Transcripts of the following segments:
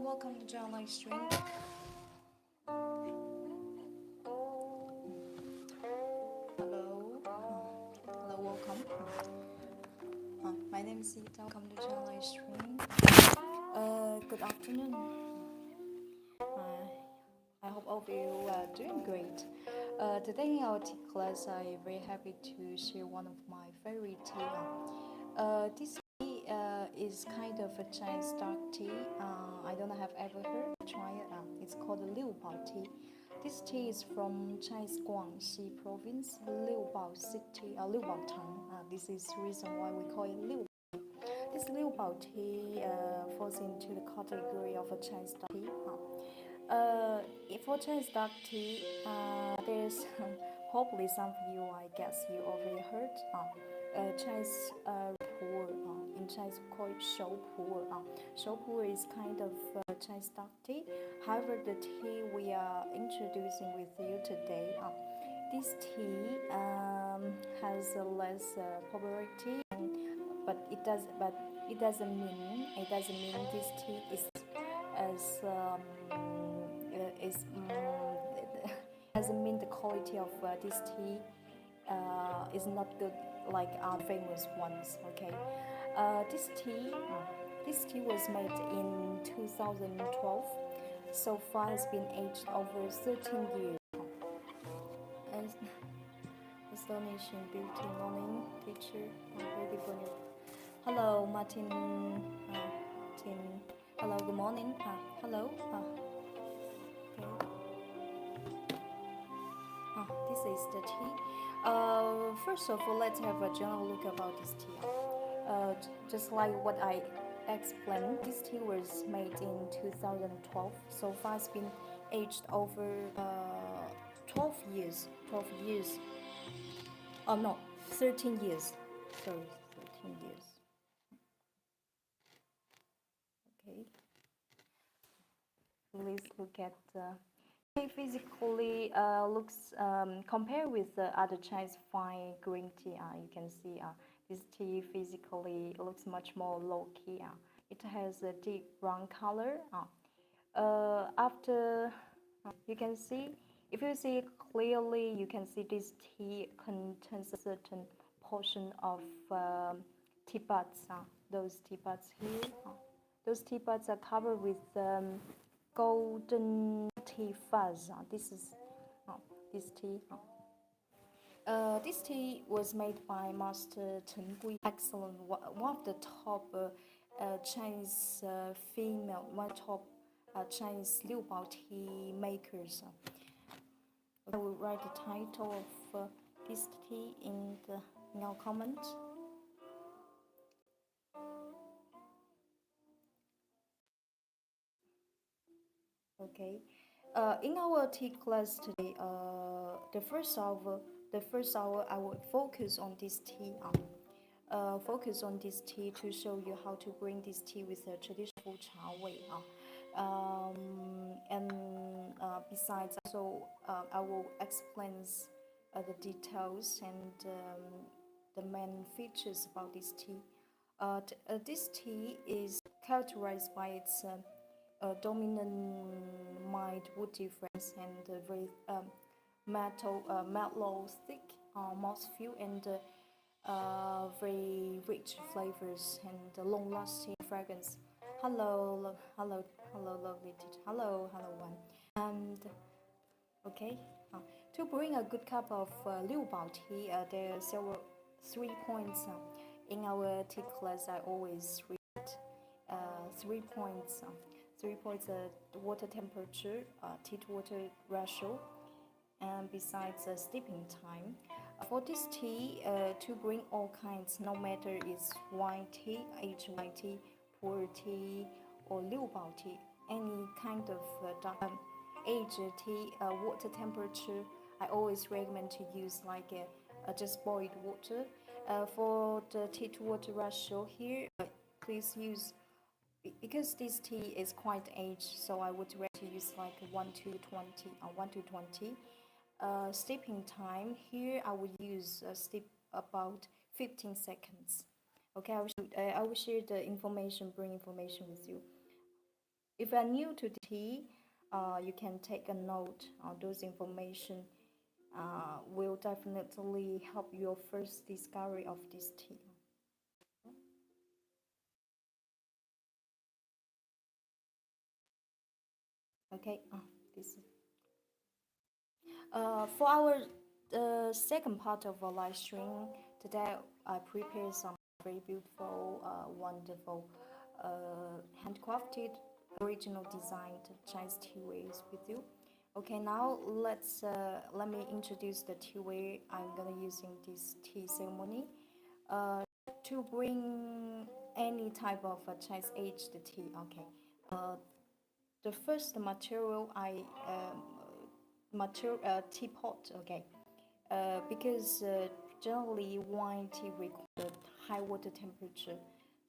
welcome to John live stream. Hello, hello, welcome. My name is Sita. Welcome to John live stream. Good afternoon. I hope all of you are doing great. Today in our tea class, I'm very happy to share one of my favorite tea. This tea is kind of a Chinese dark tea. I don't have ever heard. Try it. It's called the Liu Bao tea. This tea is from Chinese Guangxi province, Liubao City, Liubao town. This is the reason why we call it Liu. This Liubao tea falls into the category of a Chinese dark tea. For Chinese dark tea, there's hopefully some of you, I guess you already heard. Chinese pour. In Chinese we call it shou pour. Shou pour is kind of Chinese dark tea. However, the tea we are introducing with you today, this tea has a less popularity, but it doesn't mean this tea doesn't mean the quality of this tea is not good like our famous ones. Okay, this tea was made in 2012. So far, it's been aged over 13 years. Astonishing beauty morning teacher. Hello, Martin. Hello, good morning. Hello. Okay. This is the tea. First of all, let's have a general look about this tea. Just like what I explained, this tea was made in 2012. So far, it's been aged over 12 years. 12 years. Oh no, 13 years. Sorry, 13 years. Okay. Please look at. It physically looks compared with the other Chinese fine green tea. You can see this tea physically looks much more low key. It has a deep brown color. After you can see, if you see clearly, you can see this tea contains a certain portion of tea buds. Those tea buds here, those tea buds are covered with golden tea fuzz. This is this tea. This tea was made by Master Chen Kuixiang, excellent, one of the top Chinese top Chinese Liu Bao tea makers. I will write the title of this tea in our comment. Okay. In our tea class today, the first hour I will focus on this tea. Focus on this tea to show you how to bring this tea with a traditional cha wei. And besides, also I will explain the details and the main features about this tea. This tea is characterized by its dominant mild wood difference and very mellow, thick mouthfeel and very rich flavors and long-lasting fragrance. Hello, lovely teacher. Hello, one. And okay, to bring a good cup of Liu Bao tea, there are 3 points in our tea class. I always read 3 points. 3 points: water temperature, tea to water ratio, and besides steeping time. For this tea, to bring all kinds, no matter it's white tea, aged white tea, pu'er tea, or Liu Bao tea, any kind of aged tea, water temperature, I always recommend to use like just boiled water. For the tea to water ratio here, please use, because this tea is quite aged, so I would recommend to use like 1 to 20. 1 to 20. Steeping time here, I will use steep about 15 seconds. Okay, I will share the information, bring information with you. If you are new to tea, you can take a note on those information. Will definitely help your first discovery of this tea. Okay, this is for our second part of our live stream today. I prepared some very beautiful, wonderful, handcrafted, original designed Chinese tea wares with you. Okay, now let me introduce the tea way I'm gonna use in this tea ceremony. To bring any type of Chinese aged tea. Okay, the first material I teapot. Okay, because generally wine tea requires high water temperature,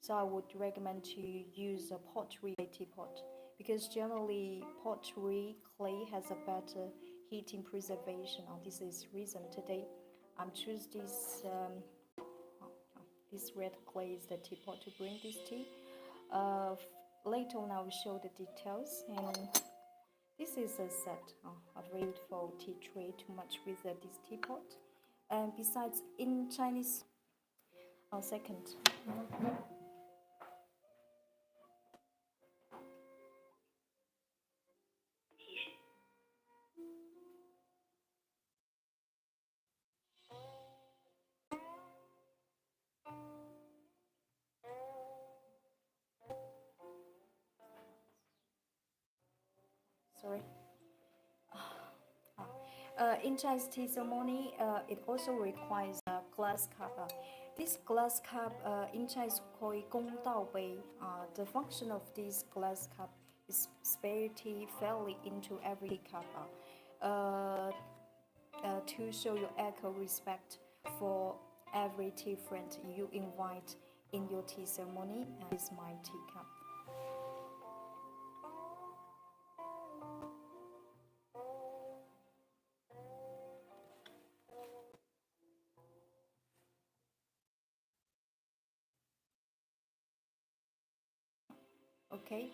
so I would recommend to use a pottery teapot because generally pottery clay has a better heating preservation. This is reason today I'm choose this red clay is the teapot to bring this tea. Later on I will show the details, and this is a set of beautiful tea tray to match with this teapot. And besides, in Chinese, second. Sorry. In Chinese tea ceremony, it also requires a glass cup. This glass cup in Chinese called Gong Dao Bei. The function of this glass cup is spare tea fairly into every cup to show your equal respect for every tea friend you invite in your tea ceremony. And this is my teacup. Okay.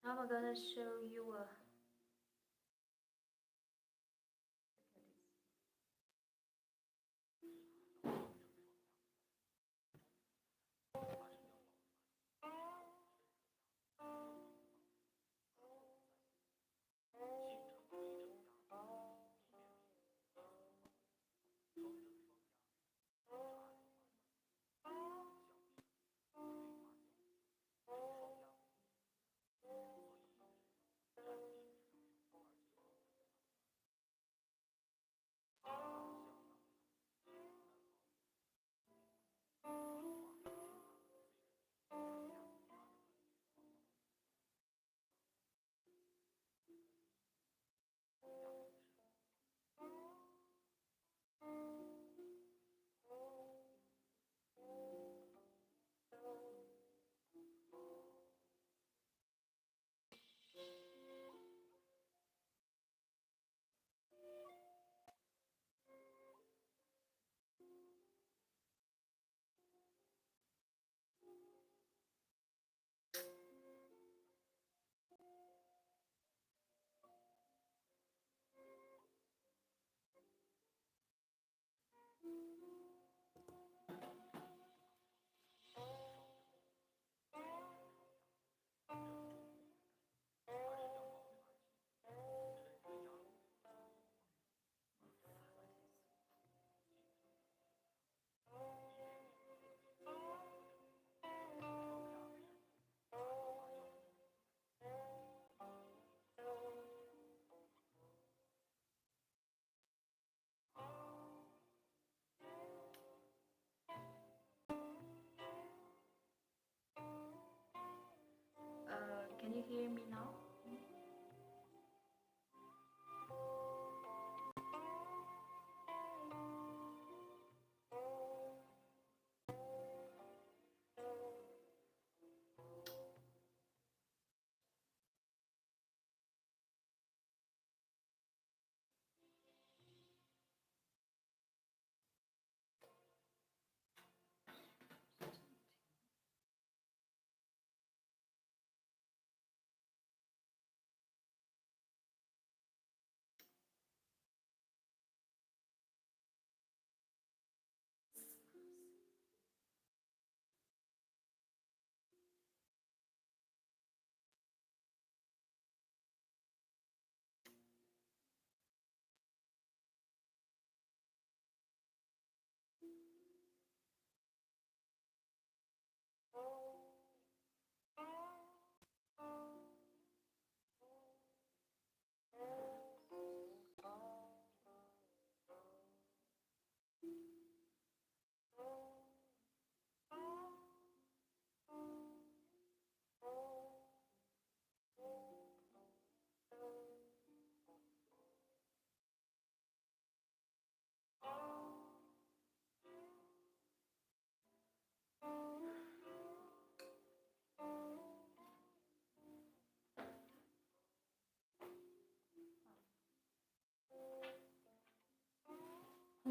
Now I'm gonna show you a. Can you hear me now?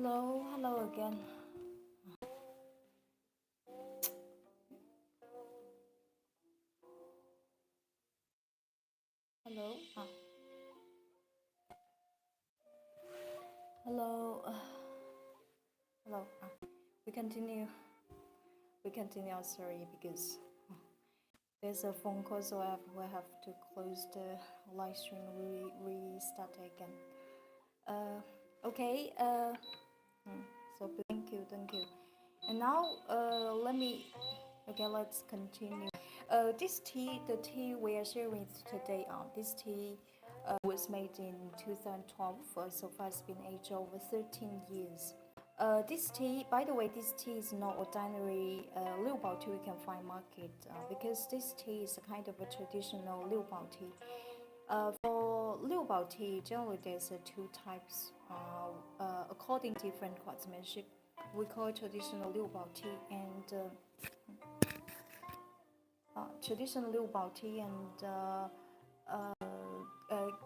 Hello, hello again. Hello. Hello. Hello. We continue. We continue. Sorry, because there's a phone call, so we have to close the live stream. Restart again. Okay. So thank you. And now, let me. Okay, let's continue. This tea, the tea we are sharing today, this tea was made in 2012, so far it's been aged over 13 years. This tea, by the way, this tea is not ordinary Liu Bao tea we can find market because this tea is a kind of a traditional Liu Bao tea. For Liu Bao tea, generally there's two types according to different craftsmanship. We call it traditional Liu Bao tea and traditional Liu Bao tea and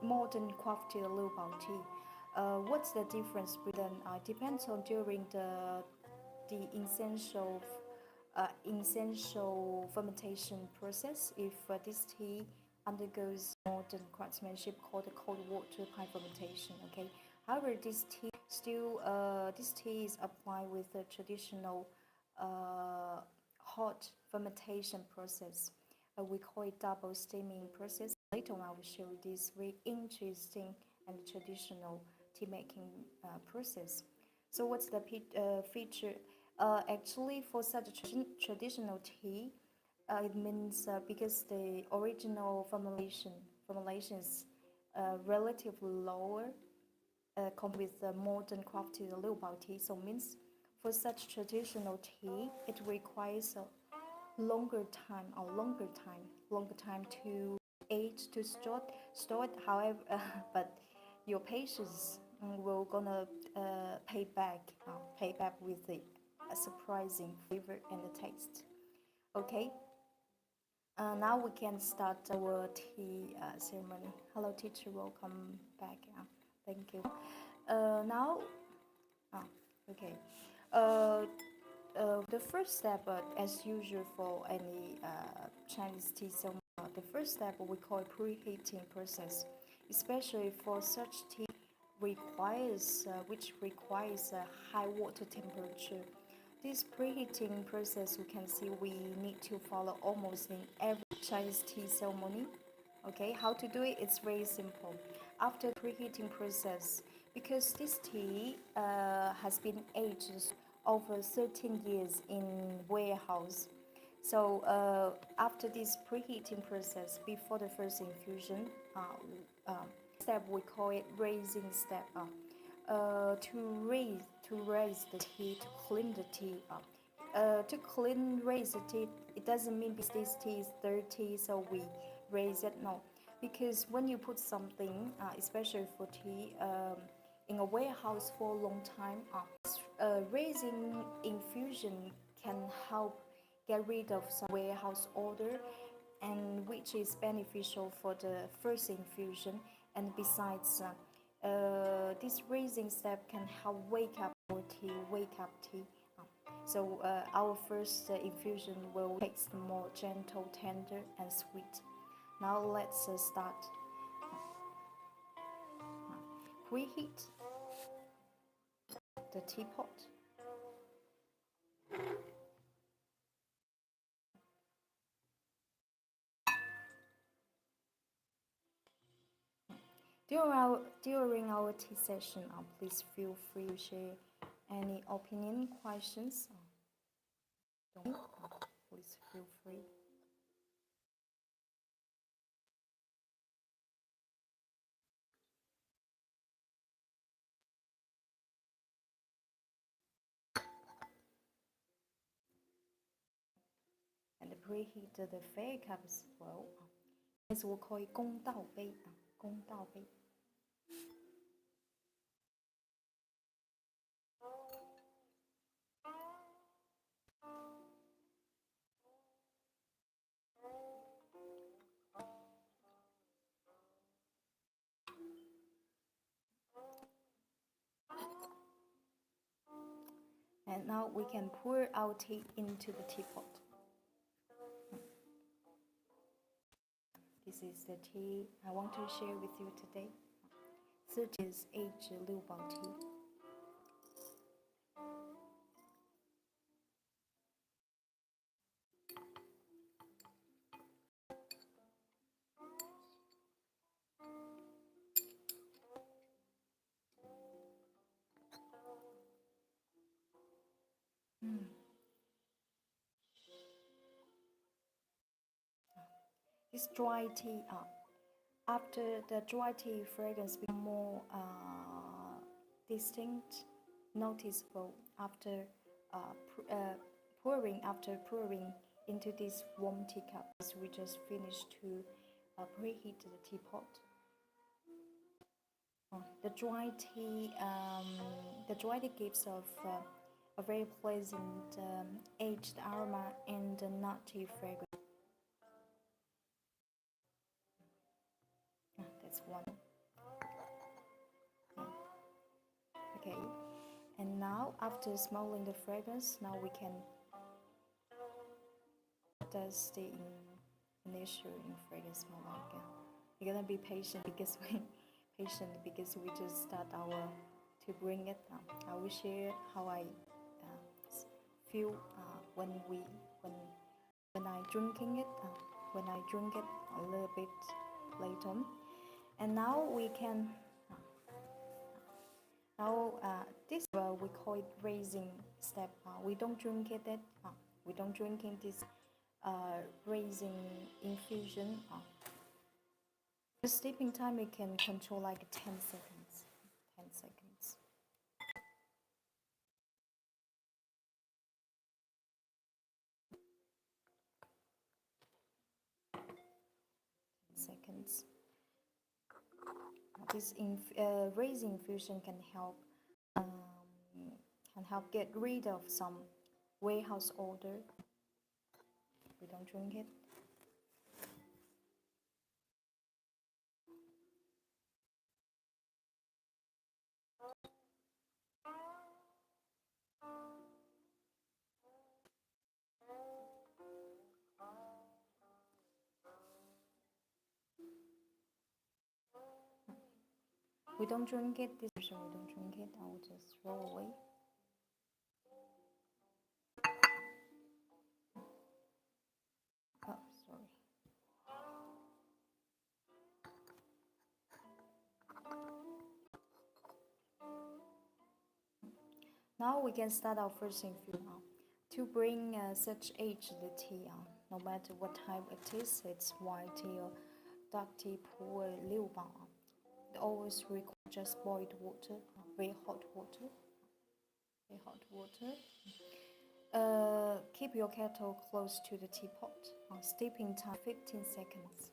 modern crafted Liu Bao tea. What's the difference between them? Depends on during the essential fermentation process. If this tea undergoes modern craftsmanship called cold water pine fermentation. Okay. However, this tea is applied with the traditional hot fermentation process. We call it double steaming process. Later on, I will show you this very interesting and traditional tea making process. So, what's the feature? Actually, for such a traditional tea, it means because the original formulation is relatively lower compared with the modern crafted Liu Bao tea. So, means for such traditional tea, it requires a longer time to age to store it. However, but your patience will gonna pay back with a surprising flavor and the taste. Okay. Now we can start our tea ceremony. Hello, teacher. Welcome back. Thank you. Now, okay. The first step, as usual for any Chinese tea ceremony, the first step we call preheating process, especially for such tea which requires a high water temperature. This preheating process, you can see we need to follow almost in every Chinese tea ceremony. Okay, how to do it? It's very simple. After preheating process, because this tea has been aged over 13 years in warehouse. So after this preheating process, before the first infusion, step we call it raising step. To raise the tea, to clean the tea. Raise the tea. It doesn't mean because this tea is dirty, so we raise it. No, because when you put something, especially for tea, in a warehouse for a long time, raising infusion can help get rid of some warehouse odor, and which is beneficial for the first infusion. And besides, this raising step can help wake up tea. So our first infusion will taste more gentle, tender, and sweet. Now let's start. Preheat the teapot. During our tea session, please feel free to share any opinion, questions. Please feel free. And preheat the fair cup as well. This we call it 公道杯. 公道杯. And now we can pour our tea into the teapot. This is the tea I want to share with you today. 30 years age Liubao tea. This dry tea, after the dry tea fragrance become more distinct, noticeable after pouring into this warm teacup. We just finished to preheat the teapot. The dry tea gives off a very pleasant aged aroma and nutty fragrance. That's one. Okay, and now after smelling the fragrance, now we can test the initial fragrance smell like. You're gonna be patient because we just start to bring it. I will share how I feel when I drinking it. When I drink it a little bit later on. And now we can. This we call it raising step. We don't drink it. We don't drink in this raising infusion. The steeping time you can control like 10 seconds. 10 seconds. 10 seconds. This raising infusion can help get rid of some warehouse odor. We don't drink it. We don't drink it. This version we don't drink it. I will just throw away. Oh, sorry. Now we can start our first infusion. To bring such aged tea, no matter what type it is, it's white tea or dark tea, pour Liu Bao. It always requires just boiled water, very hot water. Very hot water. Keep your kettle close to the teapot. Steeping time 15 seconds.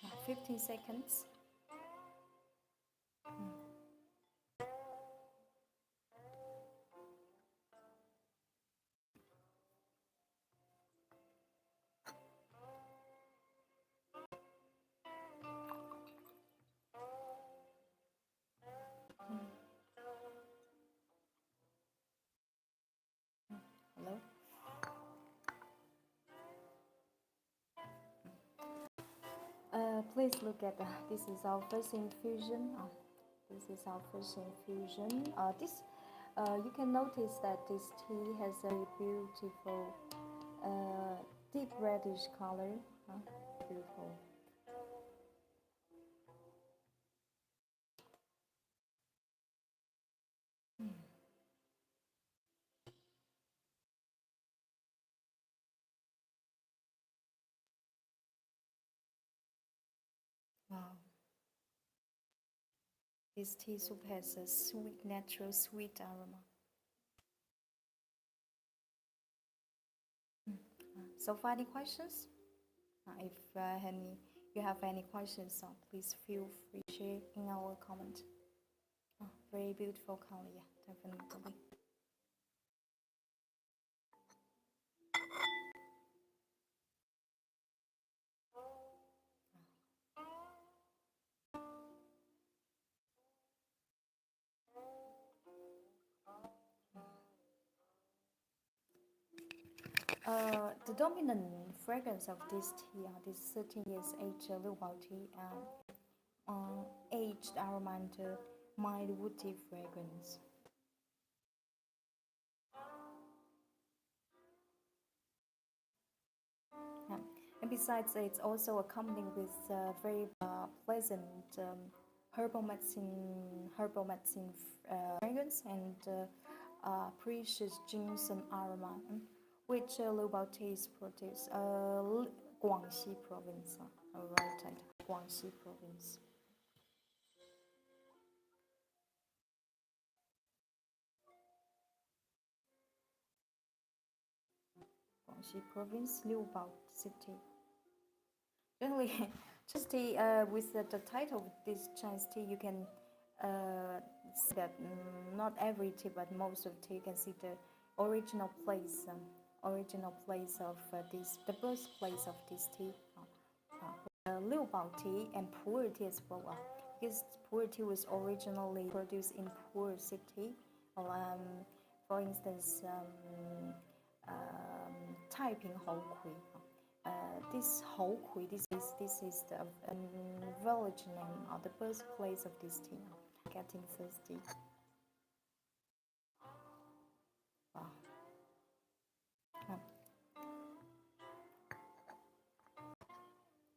Now 15 seconds. Hello? Please look at this is our first infusion. This is our first infusion. You can notice that this tea has a beautiful deep reddish color. Beautiful. Wow. This tea soup has a sweet, natural sweet aroma. So far, any questions? If you have any questions, please feel free to share in our comment. Very beautiful color, yeah, definitely. The dominant fragrance of this tea, this 13 years aged Liubao tea, aged aroma and mild woody fragrance. Yeah. And besides, it's also accompanied with very pleasant herbal medicine fragrance and precious ginseng aroma, which Liubao tea is produced. Guangxi province, right at Guangxi province. Guangxi province, Liubao city. Generally, just with the title of this Chinese tea, you can see that not every tea, but most of tea, you can see the original place of the birthplace of this tea. Liu Bao tea and Pu'er tea as well. Because Pu'er tea was originally produced in Pu'er city. For instance, Taiping Hou Kui. This Hou Kui, this is the village name or the birthplace of this tea. Getting thirsty. Wow.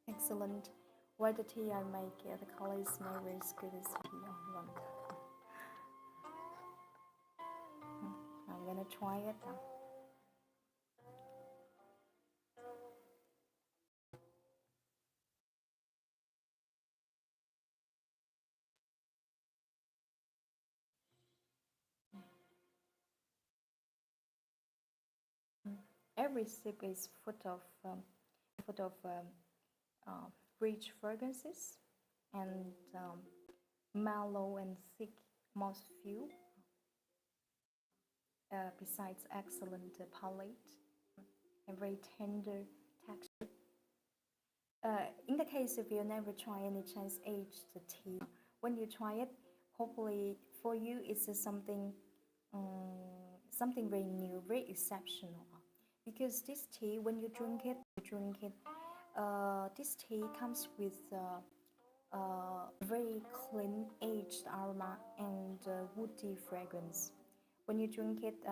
Excellent. White tea I make, the color is never as good as tea on one. I'm gonna try it now. Every sip is full of uh, rich fragrances and mellow and thick mouthfeel. Besides excellent palate and very tender texture. In the case if you never try any Chinese aged tea, when you try it, hopefully for you it's something very new, very exceptional. Because this tea, when you drink it, this tea comes with very clean aged aroma and woody fragrance. When you drink it,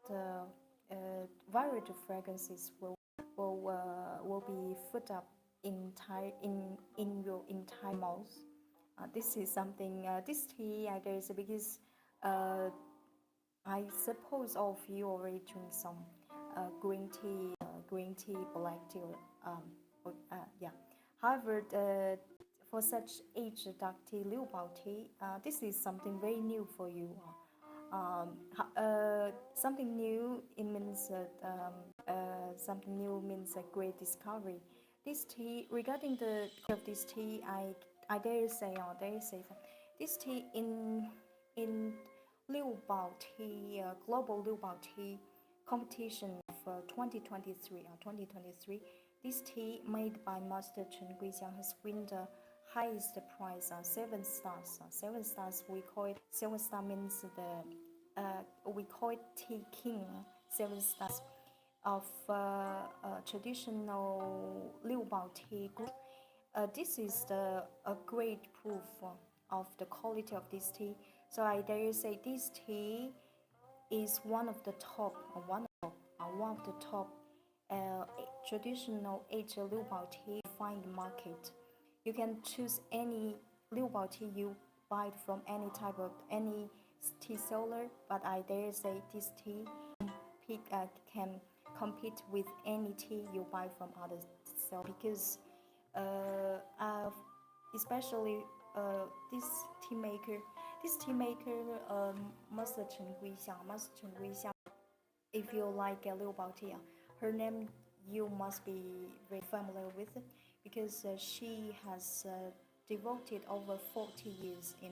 the variety of fragrances will be put up in your entire mouth. This is something. This tea, I guess, because uh, I suppose all of you already drink some green tea, black tea, yeah. However, for such aged dark tea, Liu Bao tea, this is something very new for you. Something new, it means something new means a great discovery. This tea, regarding the of this tea, I dare say, this tea in Liu Bao tea, global Liu Bao tea competition of 2023. This tea made by Master Chen Kuixiang has won the highest prize, 7 stars. 7 stars, we call it 7 star means we call it tea king. 7 stars of traditional Liu Bao tea group. This is a great proof of the quality of this tea. So I dare say this tea is one of the top, one of the top traditional aged Liu Bao tea find market. You can choose any Liu Bao tea you buy from any tea seller, but I dare say this tea can compete with any tea you buy from other sellers because uh, especially this tea maker, Master Chen Kuixiang. If you like Liu Bao tea, her name you must be very familiar with it because she has devoted over 40 years in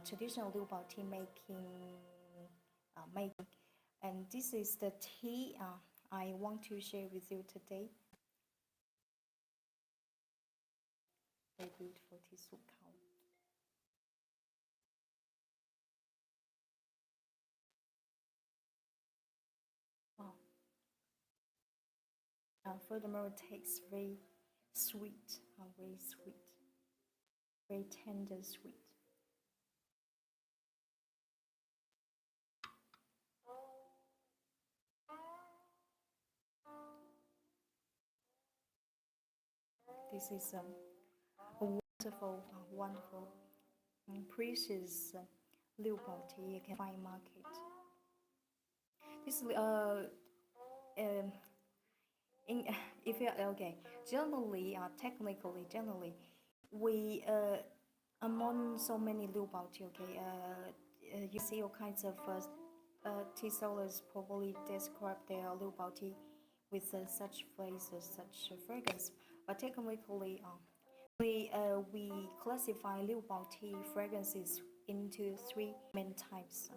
traditional Liu Bao tea making, and this is the tea I want to share with you today. Very beautiful tea soup cow. Wow. Furthermore, it tastes very sweet, very sweet, very tender, sweet. This is a wonderful, wonderful, precious Liu Bao tea you can find market. This um, in if you okay, generally, technically, generally, we among so many Liu Bao tea, okay, you see all kinds of tea sellers probably describe their Liu Bao tea with such phrases, such fragrance. But technically, we classify Liu Bao tea fragrances into three main types.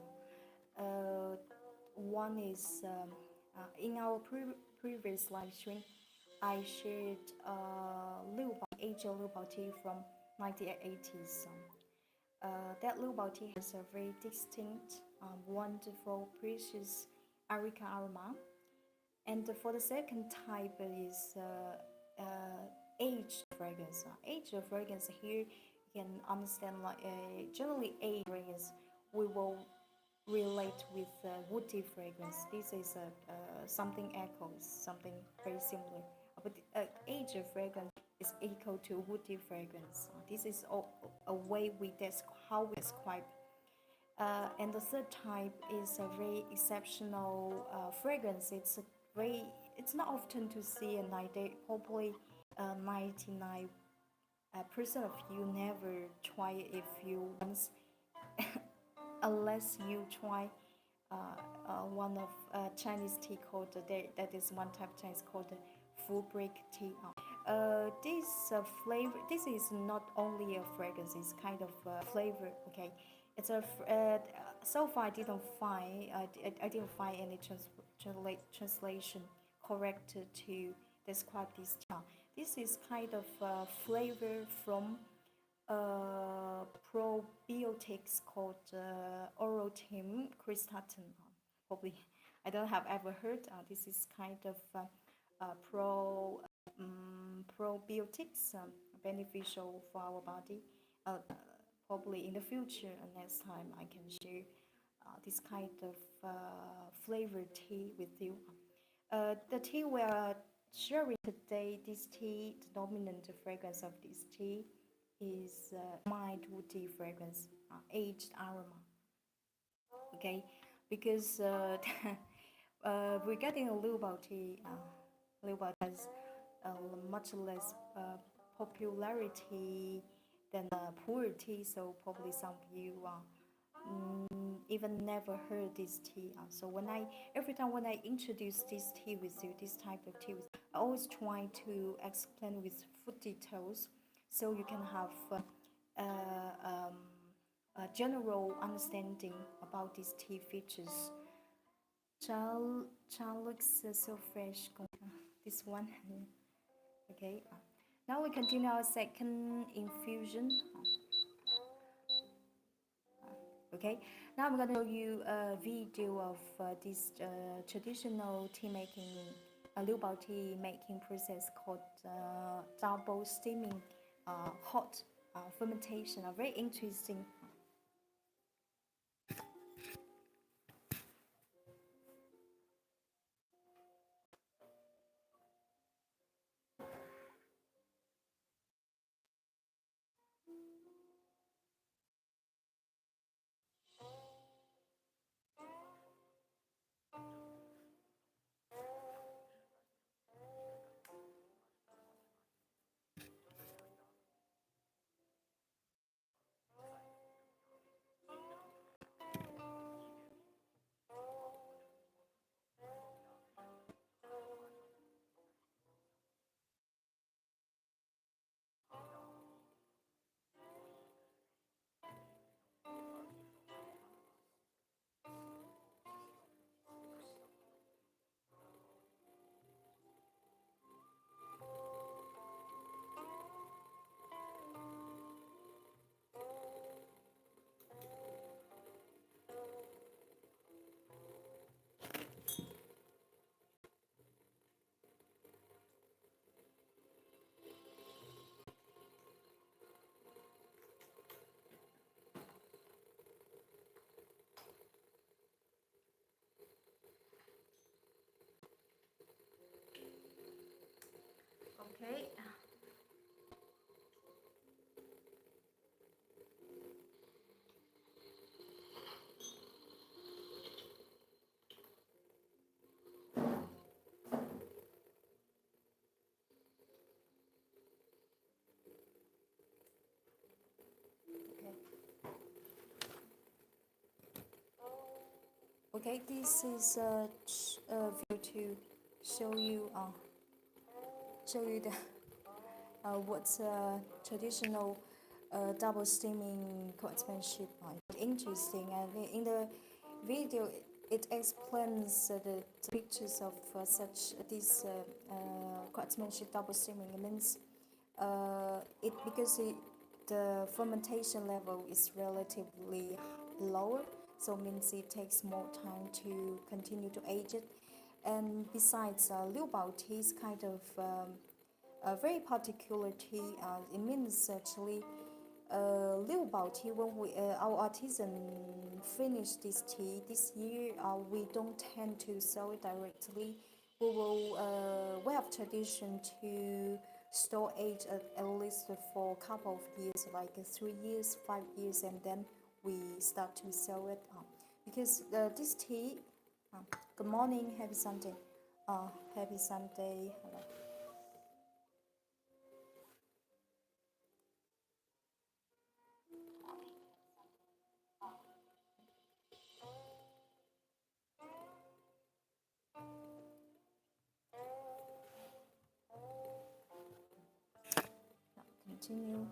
Uh, One is in our previous live stream, I shared Liu Bao, Asia Liu Bao tea from 1980s. That Liu Bao tea has a very distinct, wonderful, precious Arica aroma. And for the second type is aged fragrance. Aged fragrance here you can understand like generally aged fragrance we will relate with woody fragrance. This is something echoes, something very similar. But aged fragrance is equal to woody fragrance. This is a way how we describe. And the third type is a very exceptional fragrance. It's not often to see, and probably 99% of you never try it if you once unless you try one of Chinese tea called that is one type of Chinese called full break tea. This is not only a fragrance; it's kind of a flavor. Okay, it's a so far I didn't find any translation correct to describe this tea. This is kind of flavor from probiotics called Orotim cristatum. Probably I don't have ever heard. This is kind of probiotics beneficial for our body. Probably in the future, next time I can share this kind of flavored tea with you. The tea we are sharing today, this tea, the dominant fragrance of this tea is mild woody fragrance, aged aroma. Okay, because regarding Liu Bao tea, Liu Bao has much less popularity than pu'er tea, so probably some of you even never heard this tea. So every time when I introduce this tea with you, this type of tea, I always try to explain with food details, so you can have a general understanding about these tea features. Cha looks so fresh. This one, okay. Now we continue our second infusion. Okay, now I'm gonna show you a video of this traditional tea making, Liu Bao tea making process called double steaming, hot fermentation. Very interesting. Okay, this is a video to show you the what's traditional double steaming craftsmanship. Interesting, and in the video it explains the pictures of such this craftsmanship double steaming. It means it because the fermentation level is relatively lower, so means it takes more time to continue to age it. And besides, Liu Bao tea is kind of a very particular tea. It means actually Liu Bao tea, when our artisan finish this tea this year, we don't tend to sell it directly. We have tradition to store age at least for a couple of years, like 3 years, 5 years, and then we start to sell it. Because this tea, good morning, happy Sunday, happy Sunday. Hello. Continue.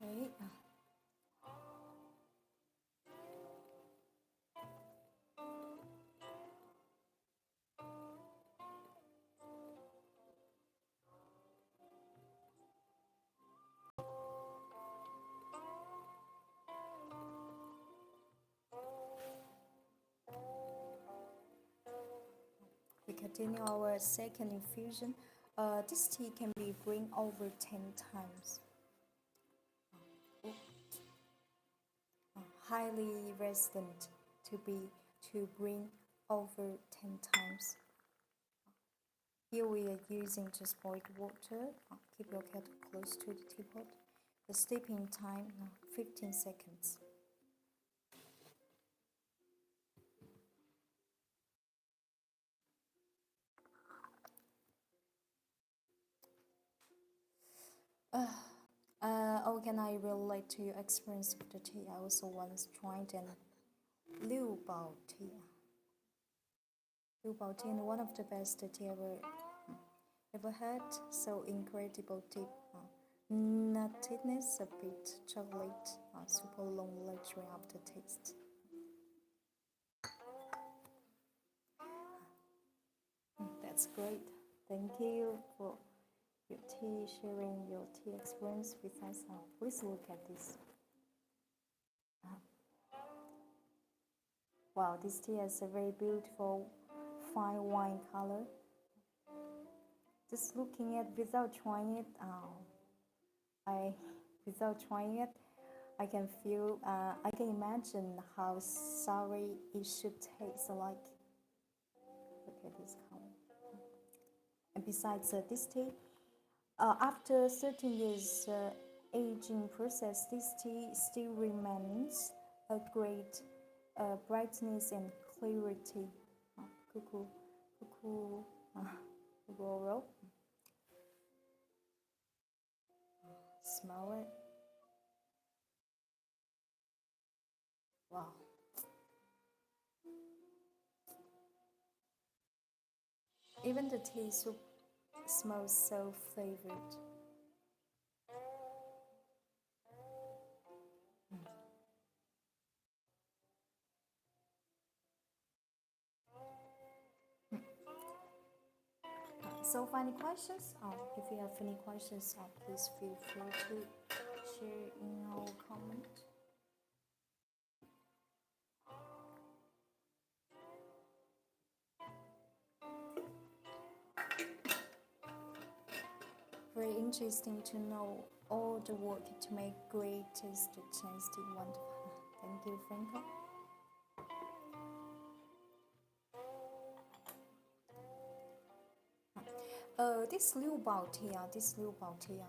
Okay. We continue our second infusion. This tea can be brewed over 10 times. Highly resistant to bring over 10 times. Here we are using just boiled water. Keep your kettle close to the teapot. The steeping time 15 seconds. How can I relate to your experience with the tea? I also once tried an Liu Bao tea. Liu Bao tea, and one of the best tea ever had. So incredible deep nuttiness, a bit chocolate, super long lingering aftertaste. That's great. Thank you for your tea, sharing your tea experience with us. Please look at this. Wow, this tea has a very beautiful fine wine color. Just looking at without trying it, I can feel, I can imagine how sour it should taste like. Look at this color. And besides this tea, after 13 years aging process, this tea still remains a great brightness and clarity. Cuckoo, floral. Smell it. Wow. Even the tea soup smells so flavored. So, any questions? If you have any questions, please feel free to share in our comment. Very interesting to know all the work to make great taste, tasty, wonderful. Thank you, Franco. This Liu Bao tea,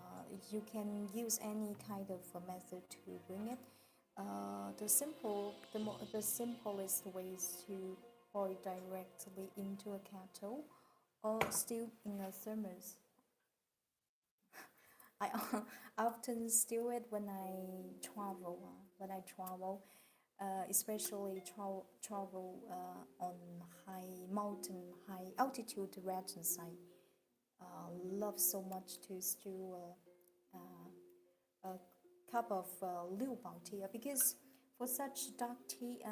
you can use any kind of method to bring it. The simplest way is to poured directly into a kettle or stewed in a thermos. I often stew it when I travel. Especially travel on high altitude regions. Love so much to stew a cup of Liu Bao tea because for such dark tea,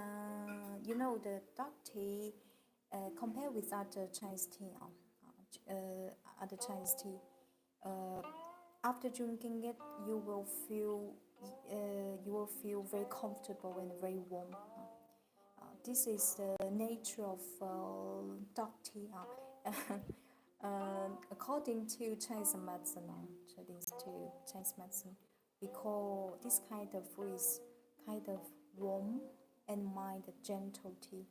the dark tea compared with other Chinese tea, after drinking it, you will feel very comfortable and very warm. This is the nature of dark tea. According to Chinese medicine, we call this kind of food is kind of warm and mild, gentle tea.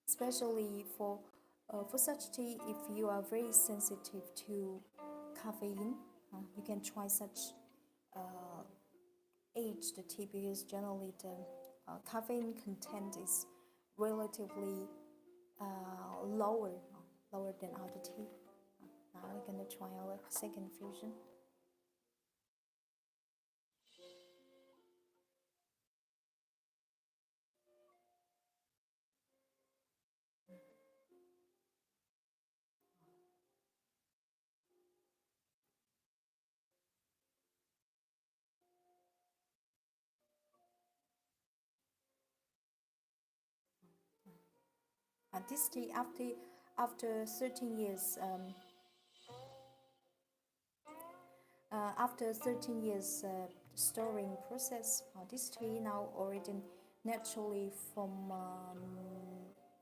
Especially for such tea, if you are very sensitive to caffeine, you can try such aged tea because generally the caffeine content is relatively lower than other tea. Now we're gonna try our second fusion. This tea after 13 years after 13 years storing process, this tea now origin naturally from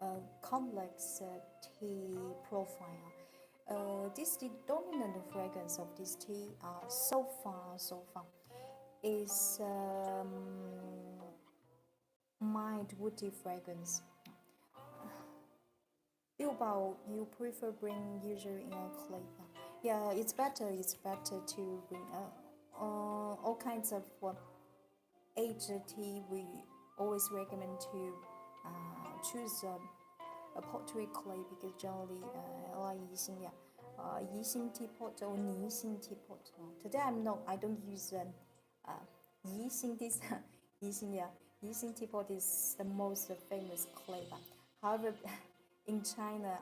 a complex tea profile. This the dominant fragrance of this tea so far is mild woody fragrance. Liu Bao, you prefer bring usually in a clay. Yeah, it's better. It's better to bring all kinds of aged tea. We always recommend to choose a pottery clay because generally like Yixing teapot or Nixing teapot. Today I don't use Yixing this Yixing teapot is the most famous clay. But however, in China,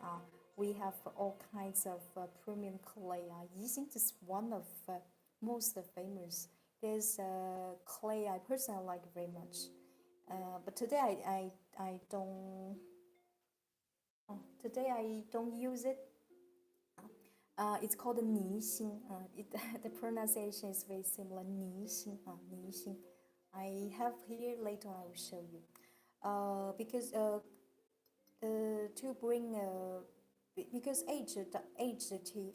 we have all kinds of premium clay. Yixing is one of most famous. There's clay I personally like very much. But today I don't. Today I don't use it. It's called Nixing. The pronunciation is very similar. Nixing. Nixing. I have here later. I will show you. Because to bring because aged tea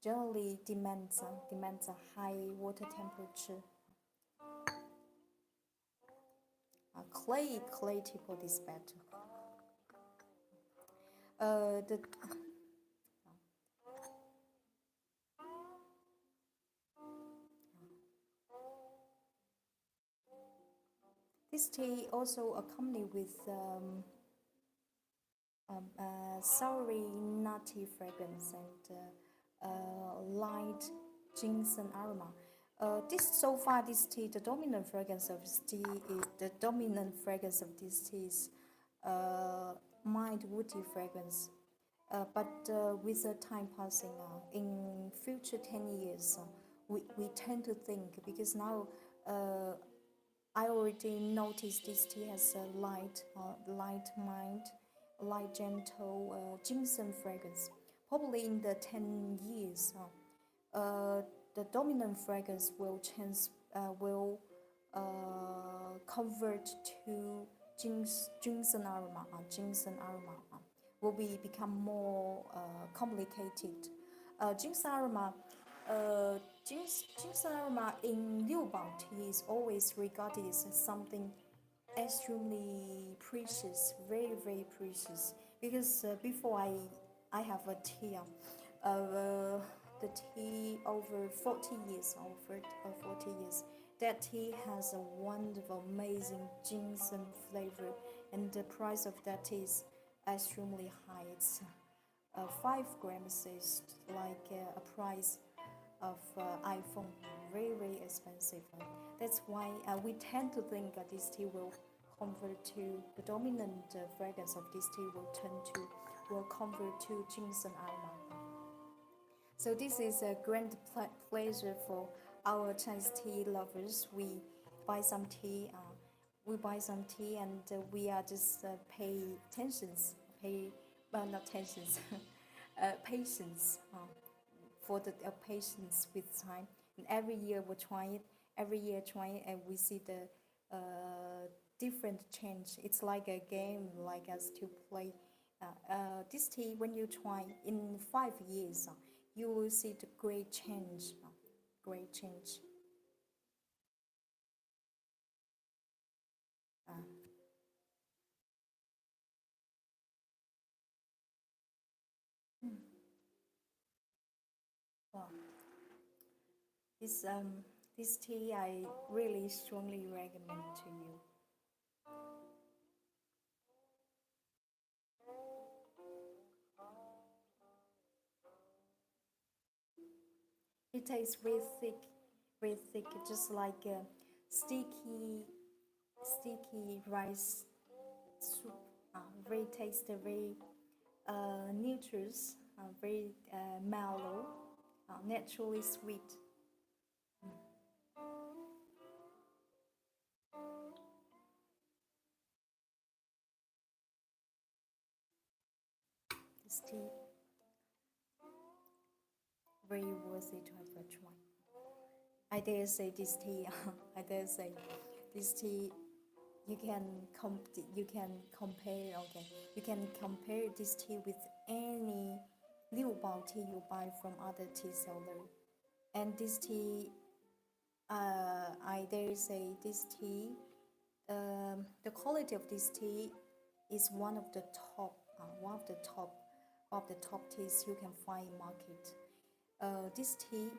generally demands a high water temperature. Clay teapot is better. The This tea also accompanied with soury nutty fragrance and light ginseng aroma. This tea, the dominant fragrance of this tea is mild woody fragrance. But with the time passing, in future 10 years, we tend to think because now I already noticed this tea has a light, mild, light, gentle ginseng fragrance. Probably in the 10 years, the dominant fragrance will convert to ginseng aroma. Will become more complicated. Ginseng aroma. Ginseng aroma in Liu Bao tea is always regarded as something extremely precious, very very precious. Because before I have a tea, the tea over 40 years, that tea has a wonderful, amazing ginseng flavor and the price of that is extremely high. It's 5 grams is like a price of iPhone, very very expensive. That's why we tend to think that this tea will convert to the dominant fragrance of this tea will convert to ginseng aroma. So this is a grand pleasure for our Chinese tea lovers. We buy some tea. And we are just not tensions, patience for the patience with time. And every year we try it. Every year try it, and we see the different change. It's like a game, like us to play. This tea, when you try in 5 years, you will see the great change. Great change. Wow. This tea I really strongly recommend to you. It tastes very thick, just like a sticky rice soup. Very tasty, very nutritious, very mellow, naturally sweet. This tea very worthy to have a try. I dare say this tea. I dare say this tea. You can compare. Okay, you can compare this tea with any Liu Bao tea you buy from other tea seller. And this tea, I dare say this tea, the quality of this tea is one of the top teas you can find in market. This tea,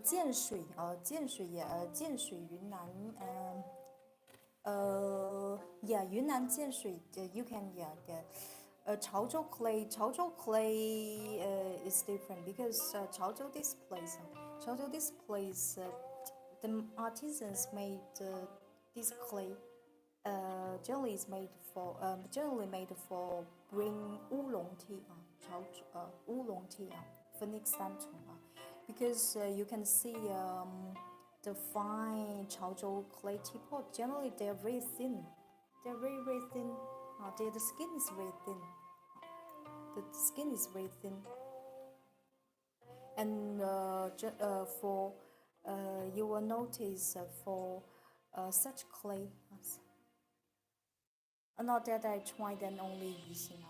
建水云南yeah, Yunnan 建水 you can Chaozhou clay is different because Chaozhou this place the artisans made this clay generally made for bring oolong tea oolong tea Phoenix Samtung because you can see the fine Chaozhou clay teapot generally they're very thin. They're very thin. The skin is very thin. The skin is very thin. And for you will notice for such clay. Not that I tried and only Yixing.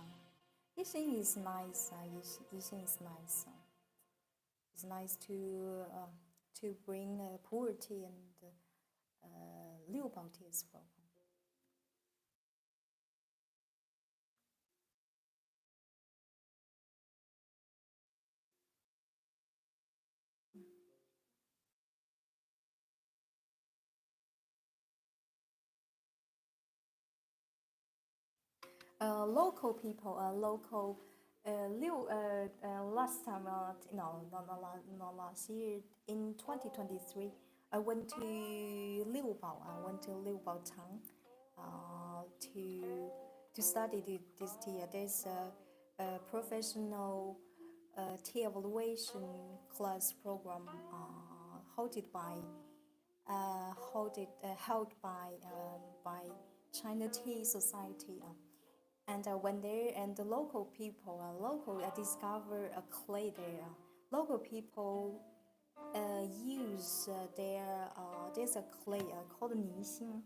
Yixing is nice. Yixing is nice. It's nice to bring pu'er tea and Liubao tea as well. Local people, last time, no, not last year, in 2023, I went to Liubao. I went to Liubao town to study this tea. There's a professional tea evaluation class program held by China Tea Society. And I went there, and the local people, I discovered a clay there. Local people use there's a clay called Nixing.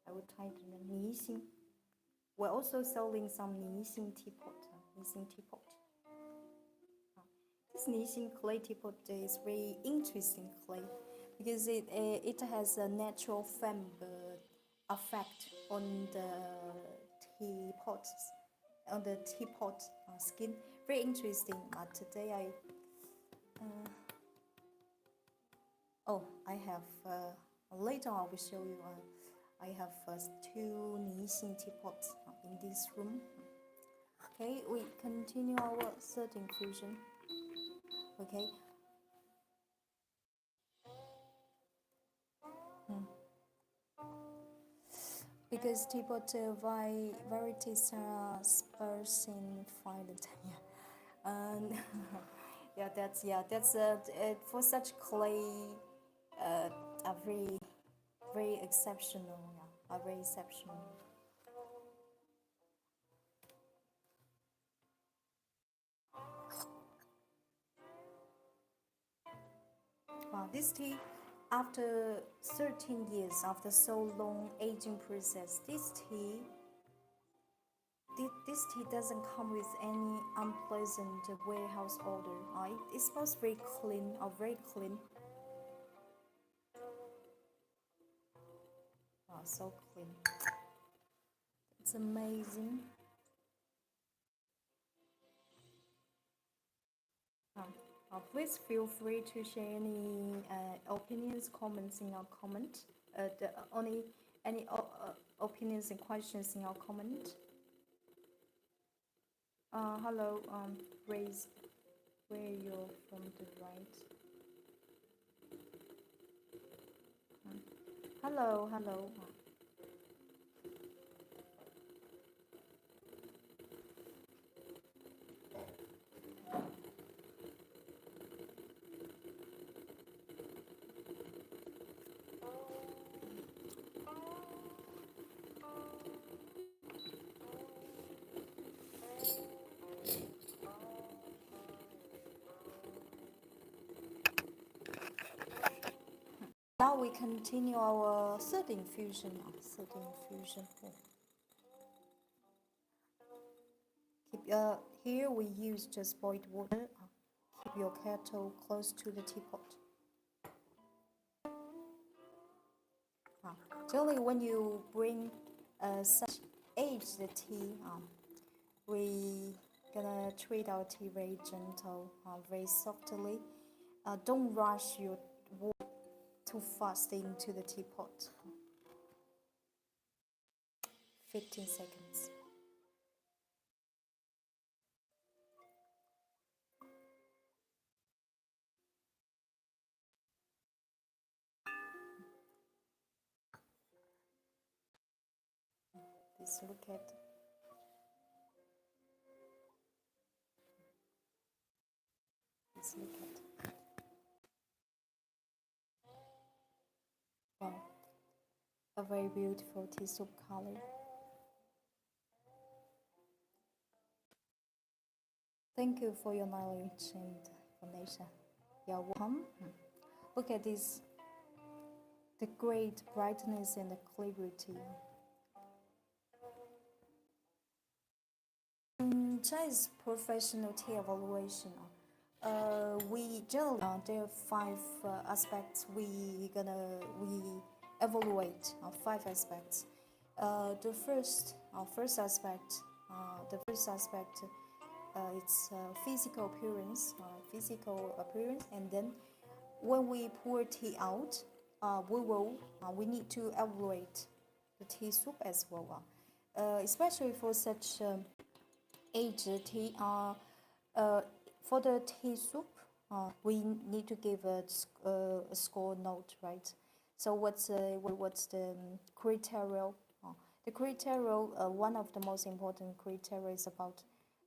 I will type in Nixing. We're also selling some Nixing teapot. This Nixing clay teapot is very interesting clay because it has a natural fan effect on the teapot skin. Very interesting. Today Oh, I have, later I will show you, I have two Nixing teapots in this room. Okay, we continue our third infusion. Okay. Because teapot varieties are sparse in Finland. Yeah. And that's for such clay, are very exceptional. Yeah, are very exceptional. This tea, after 13 years, after so long aging process, this tea doesn't come with any unpleasant warehouse odor. It smells very clean, or very clean. So clean. It's amazing. Please feel free to share any opinions, comments in our comment. Only any opinions and questions in our comment. Hello, raise where you're from the right. Hello, hello. Now we continue our third infusion. Here we use just boiled water. Keep your kettle close to the teapot. Generally, when you bring such aged tea, we gonna treat our tea very gentle, very softly. Don't rush your water too fast into the teapot. 15 seconds. Please look at. Please look at. Wow, a very beautiful tea soup color. Thank you for your knowledge and information. You're welcome. Look at this, the great brightness and the clarity. Chinese professional tea evaluation. We generally there are five aspects we evaluate. Five aspects. The first aspect. It's physical appearance, and then when we pour tea out, we need to evaluate the tea soup as well. Especially for such aged tea. For the tea soup, we need to give a score note, right? So what's the criteria? The criteria, one of the most important criteria is about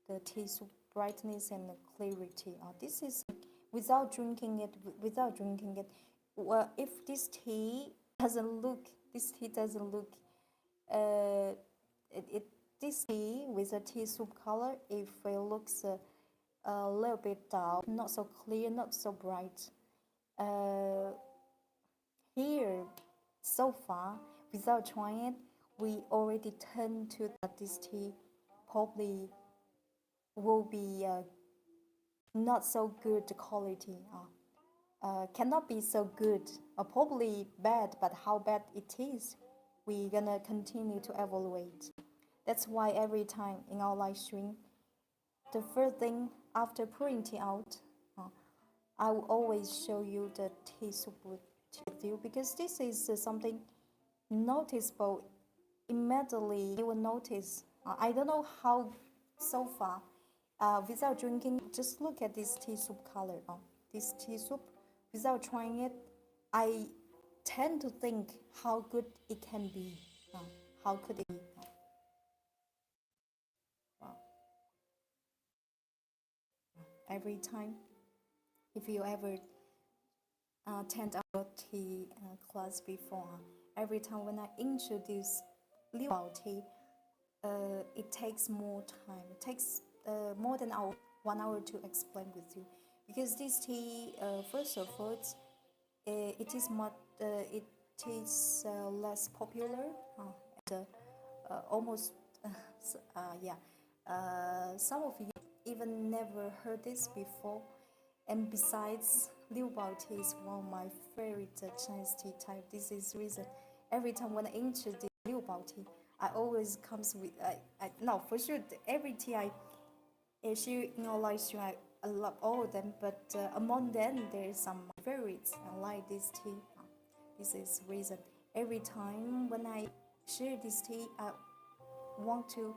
the tea soup brightness and clarity. This is without drinking it. Well, if this tea doesn't look, this tea with a tea soup color, if it looks a little bit dull, not so clear, not so bright. Here, so far, without trying it, we already tend to that this tea probably will be not so good quality. Cannot be so good, probably bad, but how bad it is, we're gonna continue to evaluate. That's why every time in our live stream, the first thing after pouring tea out, I will always show you the tea soup with you because this is something noticeable. Immediately you will notice. I don't know how so far. Without drinking, just look at this tea soup color. This tea soup, without trying it, I tend to think how good it can be. How could it be? Wow. Every time, if you ever attend our tea class before, every time when I introduce Liu Bao tea, it takes more time. It takes more than 1 hour to explain with you, because this tea, first of all, it is much, it is less popular, and almost, yeah. Some of you even never heard this before, and besides, Liu Bao tea is one of my favorite Chinese tea type. This is reason every time when I introduce Liu Bao tea, I always comes with no, for sure every tea I share in our live stream, I love all of them, but among them there is some favorites. I like this tea. This is reason every time when I share this tea, I want to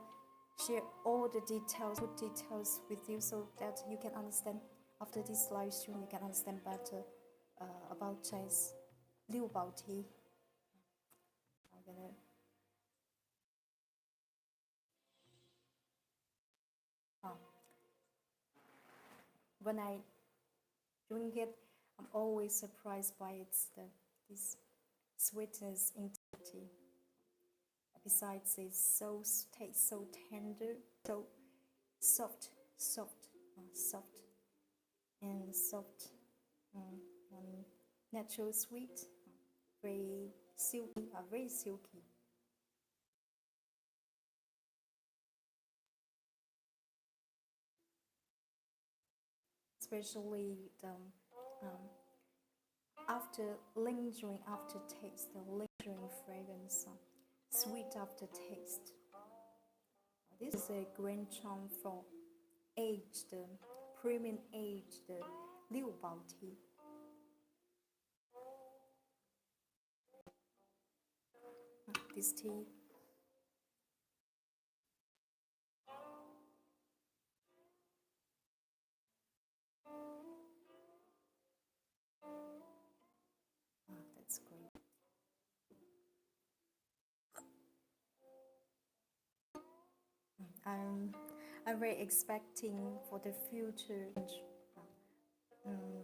share all the details, good details with you, so that you can understand. After this live stream, you can understand better about Chinese Liu Bao tea. I'm gonna. When I drink it, I'm always surprised by this sweetness in tea. Besides, tastes so tender, so soft, soft, and soft, and natural sweet, very silky, very silky. Especially the after lingering aftertaste, the lingering fragrance, sweet aftertaste. This is a grand charm for aged, premium aged Liu Bao tea. This tea that's great. I'm I'm very expecting for the future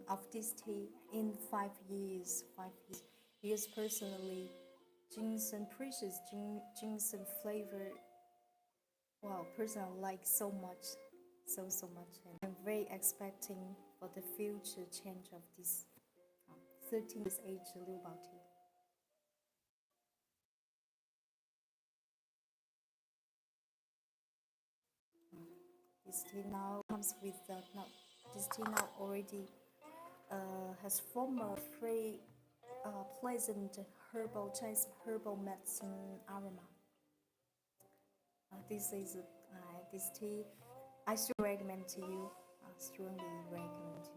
of this tea in 5 years. 5 years, because personally, ginseng precious ginseng flavor. Wow, personally I like so much, so much, and I'm very expecting for the future change of this 13 years age Liu Bao tea. This tea now comes with now. This tea now already has former free pleasant herbal Chinese herbal medicine aroma. This tea. I strongly recommend to you. Strongly recommend to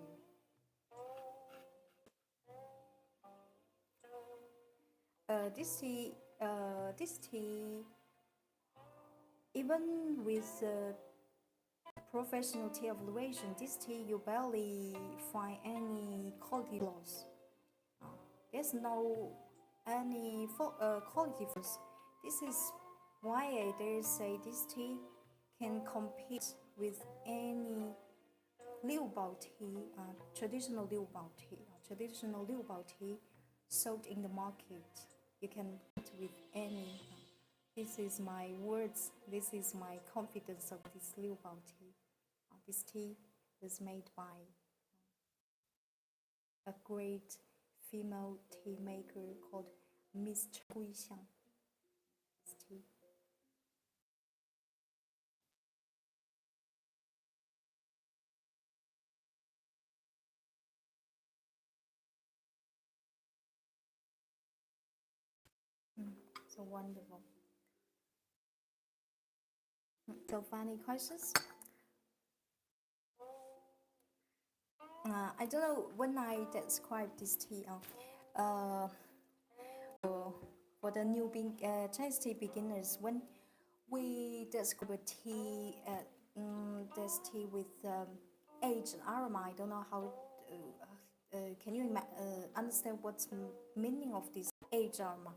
you. This tea, even with professional tea evaluation, this tea you barely find any quality loss. There's no any quality loss. This is why they say this tea can compete with any Liu Bao tea, traditional Liu Bao tea, sold in the market. You can compete with any. This is my words. This is my confidence of this Liu Bao tea. This tea was made by a great female tea maker called Miss Chen Kuixiang. This tea. So wonderful. So, funny questions? I don't know when I describe this tea. uh, for the Chinese tea beginners, when we discover tea, this tea with aged aroma. I don't know how. Can you understand what's meaning of this aged aroma?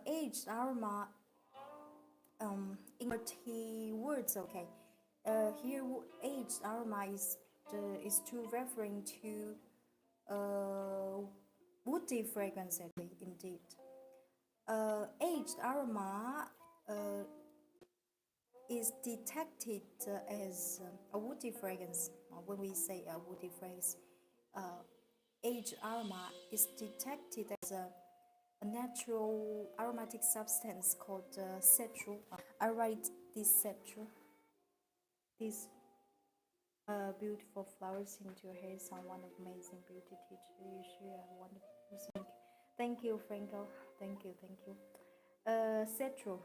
Aged aroma. In tea words, okay. Here, aged aroma is to referring to woody fragrance, actually, indeed. Aged aroma is detected as a woody fragrance. When we say a woody fragrance, aged aroma is detected as a natural aromatic substance called citral. I write this citral, these beautiful flowers into your hair. Someone amazing beauty teacher. You sure are wonderful person. Thank you, Franco. Thank you. Citral.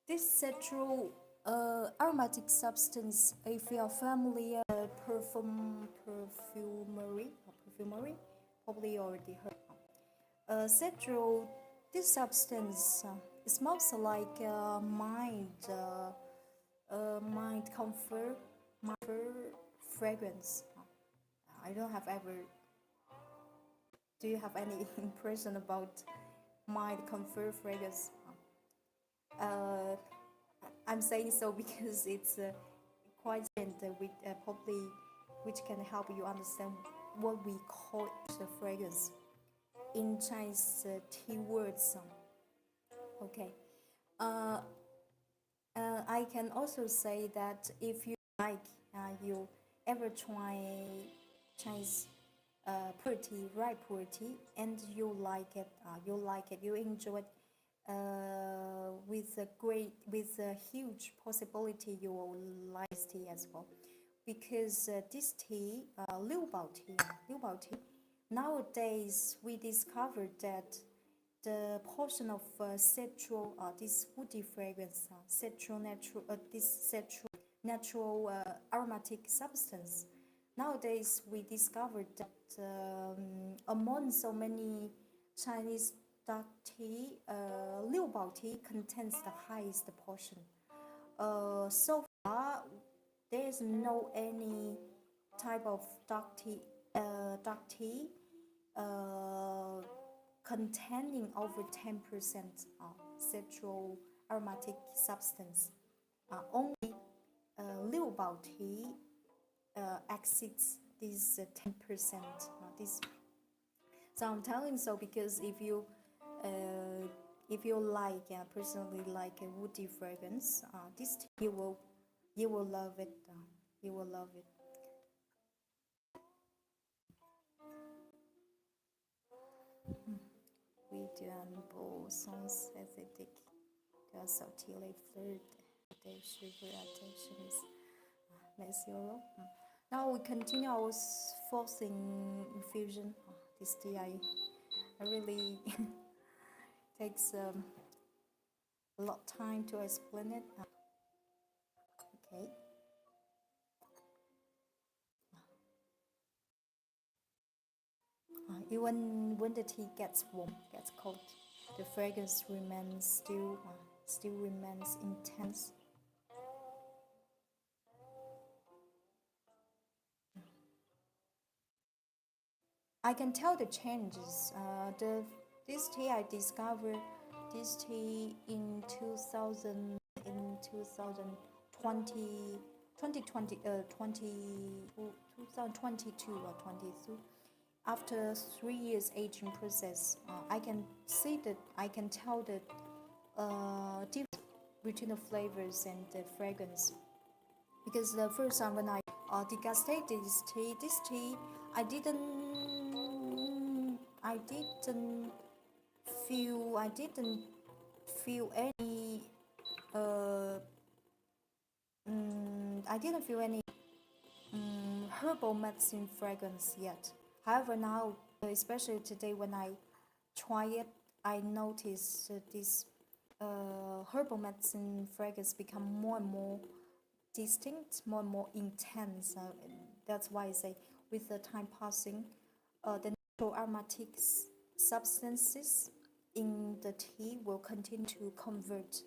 This citral aromatic substance, if you are familiar perfumery, probably already heard. Citral, this substance smells like mind comfort fragrance. I don't have ever. Do you have any impression about mind comfort fragrance? I'm saying so because it's quite with probably which can help you understand what we call the fragrance in Chinese tea words. Okay. I can also say that if you like, you ever try Chinese ripe tea, and you like it, you enjoy it. With a huge possibility you will like this tea as well, because this tea, Liu Bao tea. Nowadays we discovered that the portion of citral, this woody fragrance, this natural aromatic substance. Nowadays we discovered that among so many Chinese dark tea, Liu Bao tea contains the highest portion. So far, there is no any type of dark tea containing over 10% citral aromatic substance. Only Liu Bao tea exceeds this 10%. So I'm telling so because if you like, personally like a woody fragrance, this tea you will love it. You will love it. Vidian sans acidic, de subtly flirt, the sugar attention is natural. Now we continue our forcing infusion. This tea I really takes a lot time to explain it. Okay. Even when the tea gets warm, gets cold, the fragrance remains still remains intense. I can tell the changes. This tea I discovered this tea in 2000 in 2020 2020 2022 or 23. After 3 years aging process, I can tell the difference between the flavors and the fragrance. Because the first time when I degusted this tea, I didn't feel any herbal medicine fragrance yet. However, now, especially today when I try it, I notice this herbal medicine fragrance become more and more distinct, more and more intense. That's why I say with the time passing, the natural aromatic substances in the tea will continue to convert.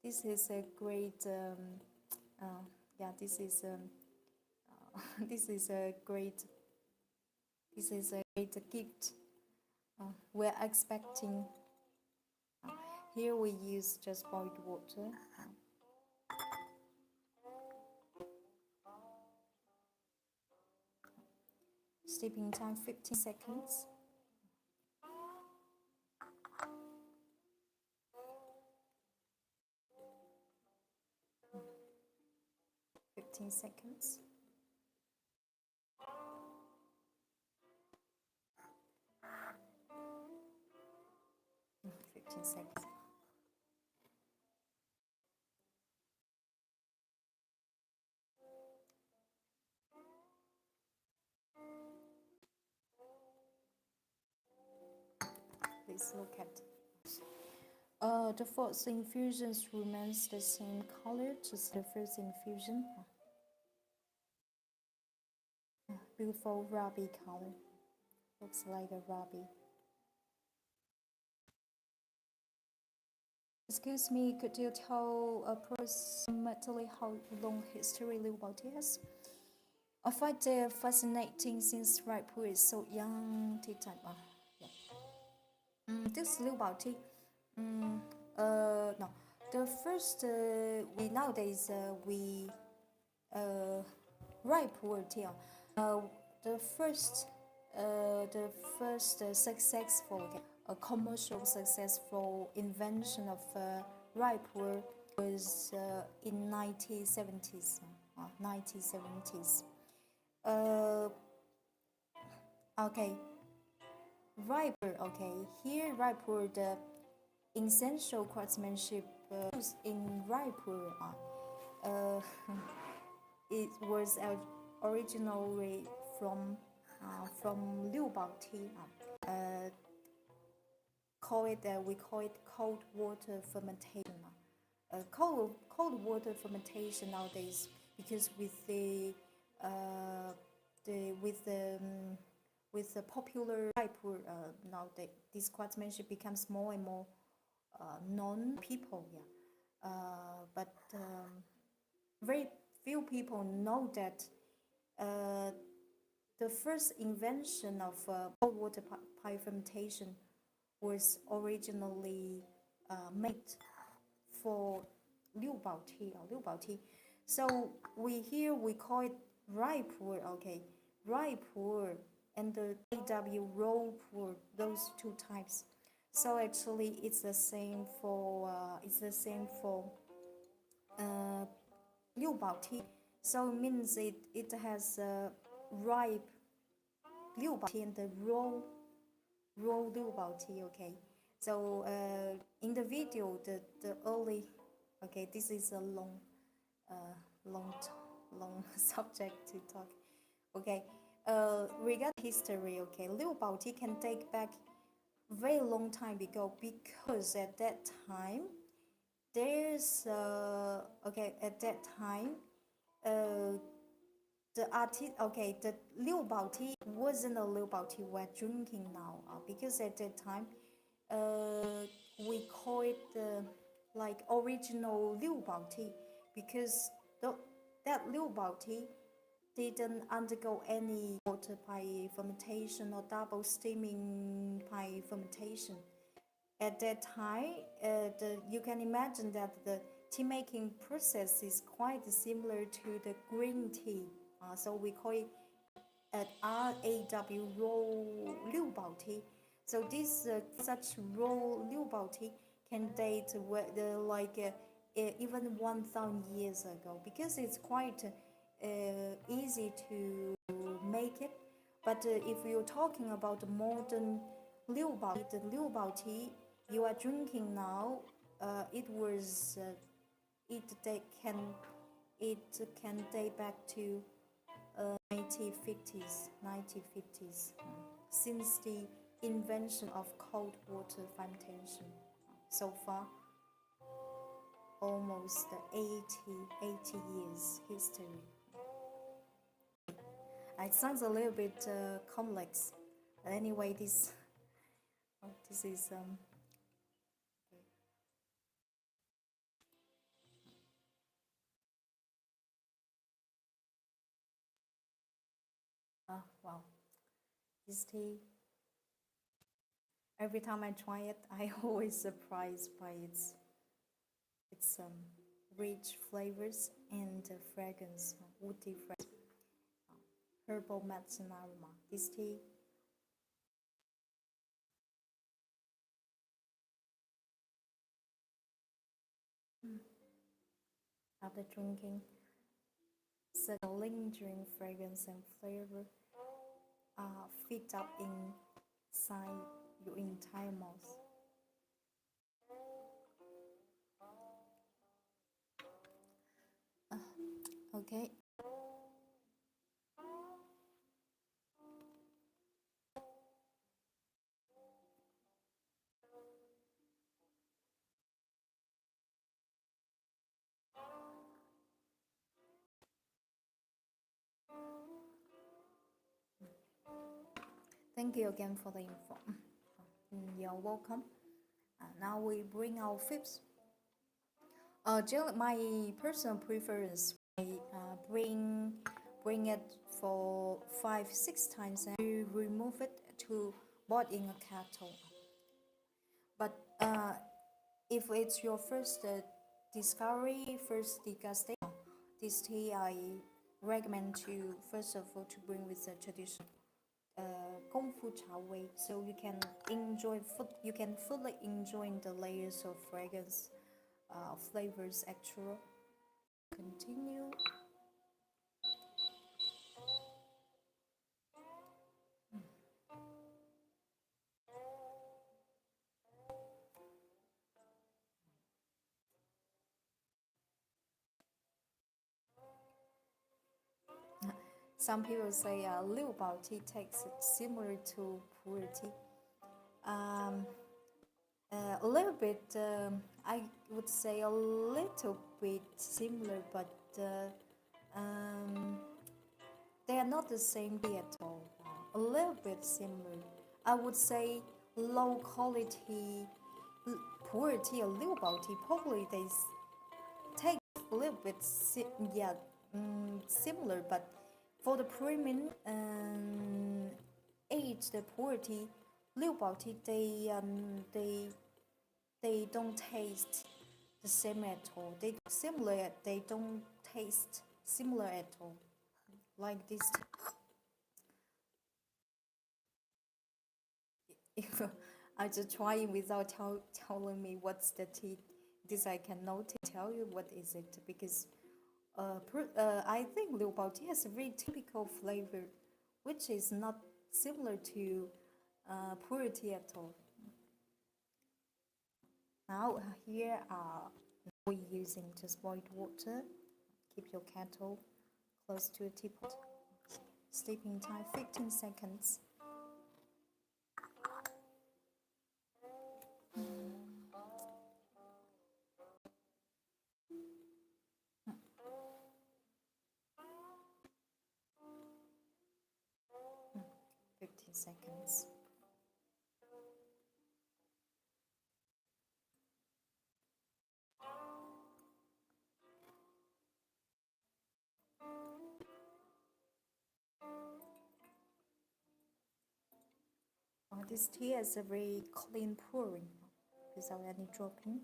This is a great, this is this is a great gift. We're expecting. Here we use just boiled water. Steeping time 15 seconds. 15 seconds. 15 seconds. Please look at. The fourth infusion remains the same color as the first infusion. Beautiful ruby color. Looks like a ruby. Excuse me, could you tell approximately how long history Liu Bao tea has? I find it fascinating since Raipur is so young tea time. This Liu Bao tea, no, the first we nowadays we Raipur tea. The first successful commercial successful invention of Raipur was in 1970s. 1970s. Okay. Raipur. Okay. Here Raipur, the essential craftsmanship in Raipur. It was originally from Liu Bao tea. We call it cold water fermentation. Cold water fermentation nowadays, because with the popular Raipur, now this craftsmanship becomes more and more known people. But very few people know that the first invention of cold water fermentation was originally made for Liu Bao tea. So we call it Raipur. Okay, Raipur and the AW Raipur, those two types. So actually, it's the same for Liu Bao tea. So it means it has ripe Liu Bao tea and the raw Liu Bao tea. Okay, so in the video, the early, okay, this is a long subject to talk. Okay, regarding history, okay, Liu Bao tea can take back very long time ago, because at that time there's at that time the Liu Bao tea wasn't a Liu Bao tea we're drinking now, because at that time we call it like original Liu Bao tea, because that Liu Bao tea didn't undergo any water by fermentation or double steaming by fermentation. At that time, you can imagine that the tea making process is quite similar to the green tea. So we call it RAW raw Liu Bao tea. So this such raw Liu Bao tea can date even 1,000 years ago, because it's quite easy to make it. But if you're talking about modern Liu Bao, the Liu Bao tea you are drinking now, it can date back to 1950s, since the invention of cold water fermentation. So far, almost 80 years history. It sounds a little bit complex. But anyway, this is wow. This tea. Every time I try it, I always surprised by its rich flavors and fragrance, woody fragrance, herbal medicine aroma. This tea. After drinking, such a lingering fragrance and flavor fit up inside your entire mouth. Okay. Thank you again for the info. You're welcome. Now we bring our fifth. My personal preference, I bring it for 5-6 times and remove it to boil in a kettle. But if it's your first discovery, first degustation, this tea I recommend to first of all to bring with the traditional Gong Fu Cha Wei, so you can fully enjoy the layers of fragrance, flavors, etc. Continue. Some people say Liu Bao tea tastes similar to pu'er tea. Um, a little bit, I would say a little bit similar, but um, they are not the same tea at all. A little bit similar. I would say low quality pu'er tea or Liu Bao tea, probably they take a little bit, similar, but for the premium aged pu'er tea, Liu Bao tea, they don't taste the same at all. They don't taste similar at all. Like this. If I just try it without telling me what's the tea, this I cannot tell you what is it, because I think Liu Bao tea has a very typical flavor, which is not similar to pu'er tea at all. Now here we're using just boiled water. Keep your kettle close to a teapot. Steeping time 15 seconds. Seconds. This tea is a very clean pouring without any dropping.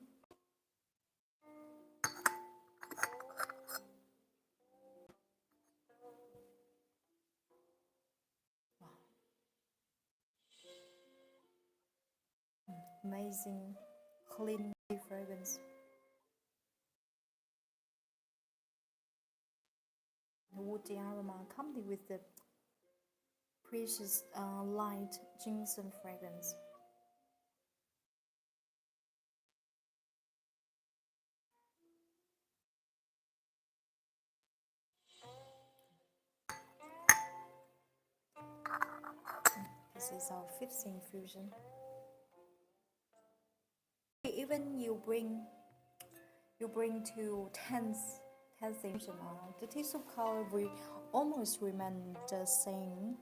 Amazing, clean fragrance. The woody aroma accompanied with the precious light ginseng fragrance. This is our fifth infusion. Even you bring to 10th infusion, the taste of color will almost remain the same.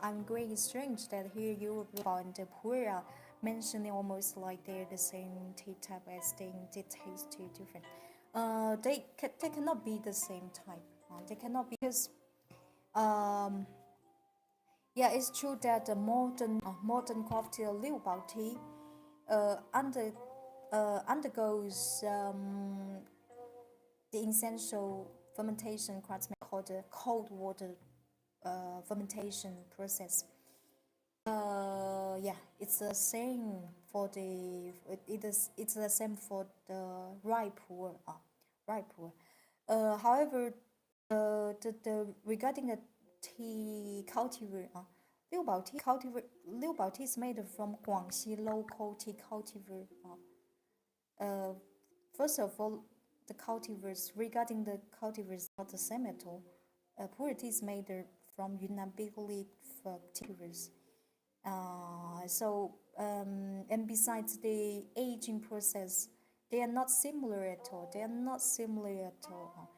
I'm very strange that here you and the poor are mentioning almost like they're the same tea type as they taste too different. They cannot be the same type. They cannot be because um yeah, it's true that the modern coffee Liu Bao tea undergoes the essential fermentation craftsman called the cold water fermentation process. Yeah, it's the same for the it's the same for the ripe. However, the regarding the tea cultivar, Liu Bao tea is made from Guangxi local tea cultivar. Uh, First of all, the cultivars regarding the cultivars not the same at all. Purity is made from Yunnan big leaf cultivars. And besides the aging process, they are not similar at all. They are not similar at all.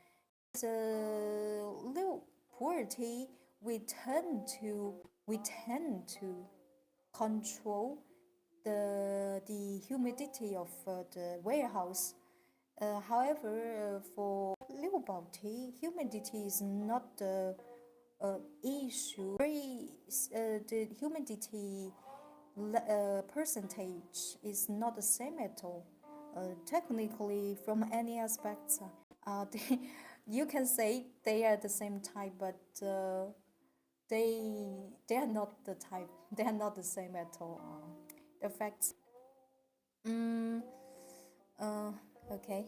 Little purity, we tend to control the humidity of the warehouse. However, for Liu Bao tea, humidity is not the issue. The humidity percentage is not the same at all. Technically, from any aspects, you can say they are the same type, but they are not the type. They are not the same at all. The facts. Mm, uh, okay.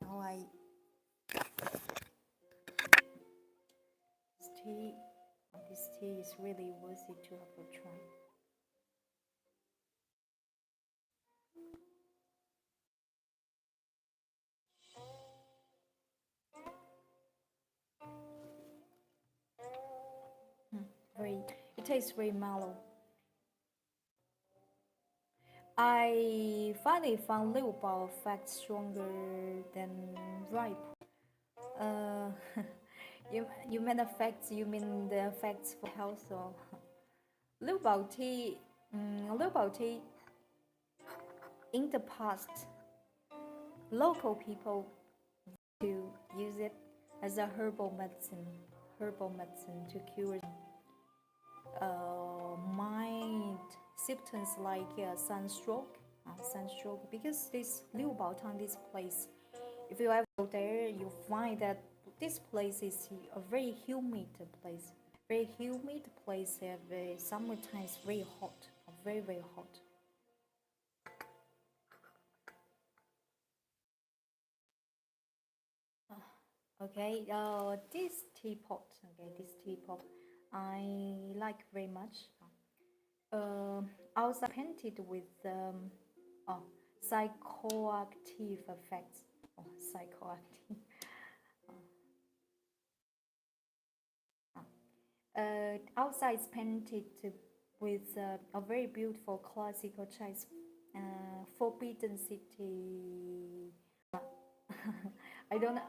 Now this tea, this tea is really worthy to have a try. Very, it tastes very mellow. I finally found Liu Bao effect stronger than ripe. Uh, you mean effects? You mean the effects for health or Liu Bao tea? Liu Bao tea. In the past, local people to use it as a herbal medicine to cure mind symptoms like sunstroke. Because this Liu Bao Tang, this place, if you ever go there, you find that this place is a very humid place. Very humid place. Summertime is very hot, very hot. Okay, this teapot. Okay, this teapot, I like very much. Also painted with oh, psychoactive effects. Oh, psychoactive. Outside is painted with a very beautiful classical Chinese Forbidden City. I don't know,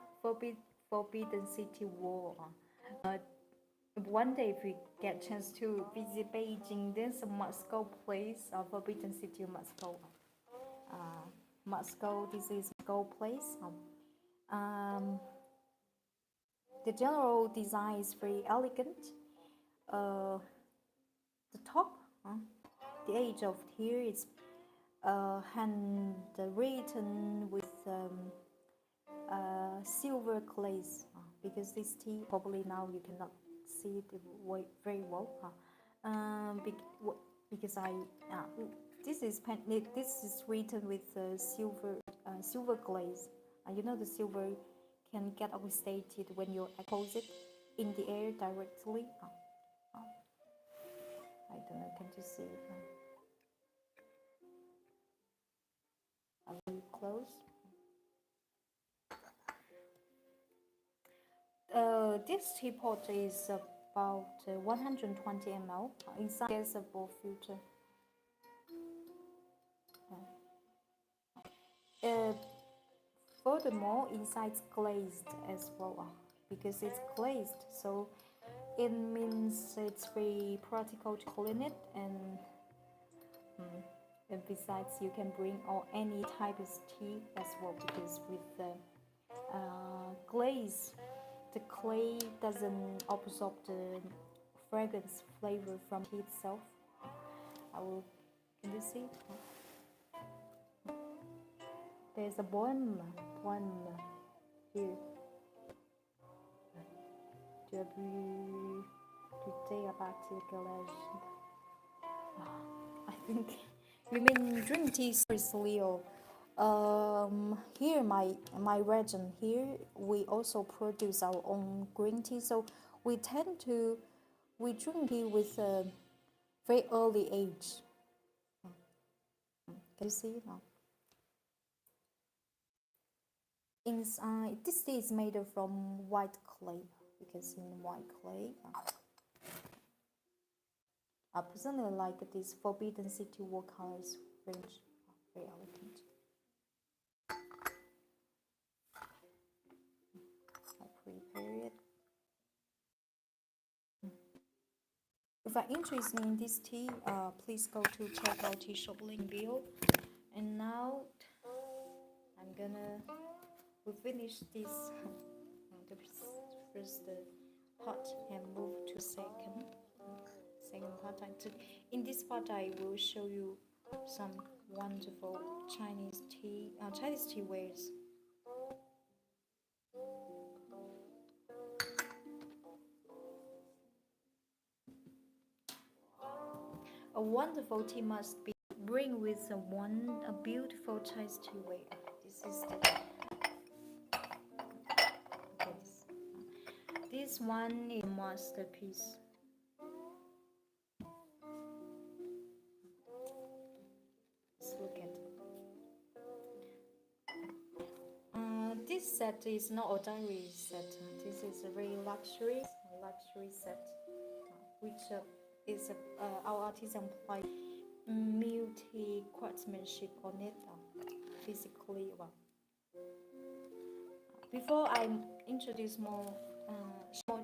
Forbidden City Wall. One day, if we get chance to visit Beijing, there's a must go place, a Forbidden City must go. Must go. This is go place. The general design is very elegant. The top, the edge of here is handwritten with silver glaze, because this tea probably now you cannot see it very well, because this is written with silver glaze. You know the silver can get oxidated when you expose it in the air directly. I don't know, can you see it? Are we close? This teapot is about 120 ml. Inside there's a bowl filter. Uh, Furthermore, inside it's glazed as well, because it's glazed, so it means it's very practical to clean it, and besides you can bring or any type of tea as well, because with the glaze, the clay doesn't absorb the fragrance flavor from tea itself. Can you see? There's a one here. Tu as bu du thé à partir de collège? I think you mean drink tea seriously, or here my region here we also produce our own green tea, so we drink tea with a very early age. Can you see now? Inside, this tea is made from white clay, because in white clay, I personally like this Forbidden City watercolors range, very elegant. I prepare it. If you're interested in this tea, please go to check out tea shop link below. And now I'm gonna finish this the first part and move to second part. In this part I will show you some wonderful Chinese tea wares. A wonderful tea must be bring with a beautiful Chinese tea ware. This is this one is a masterpiece. Let's look at it. This set is not ordinary set. This is a very luxury set, which is our artisan apply multi craftsmanship on it. Physically, before I introduce more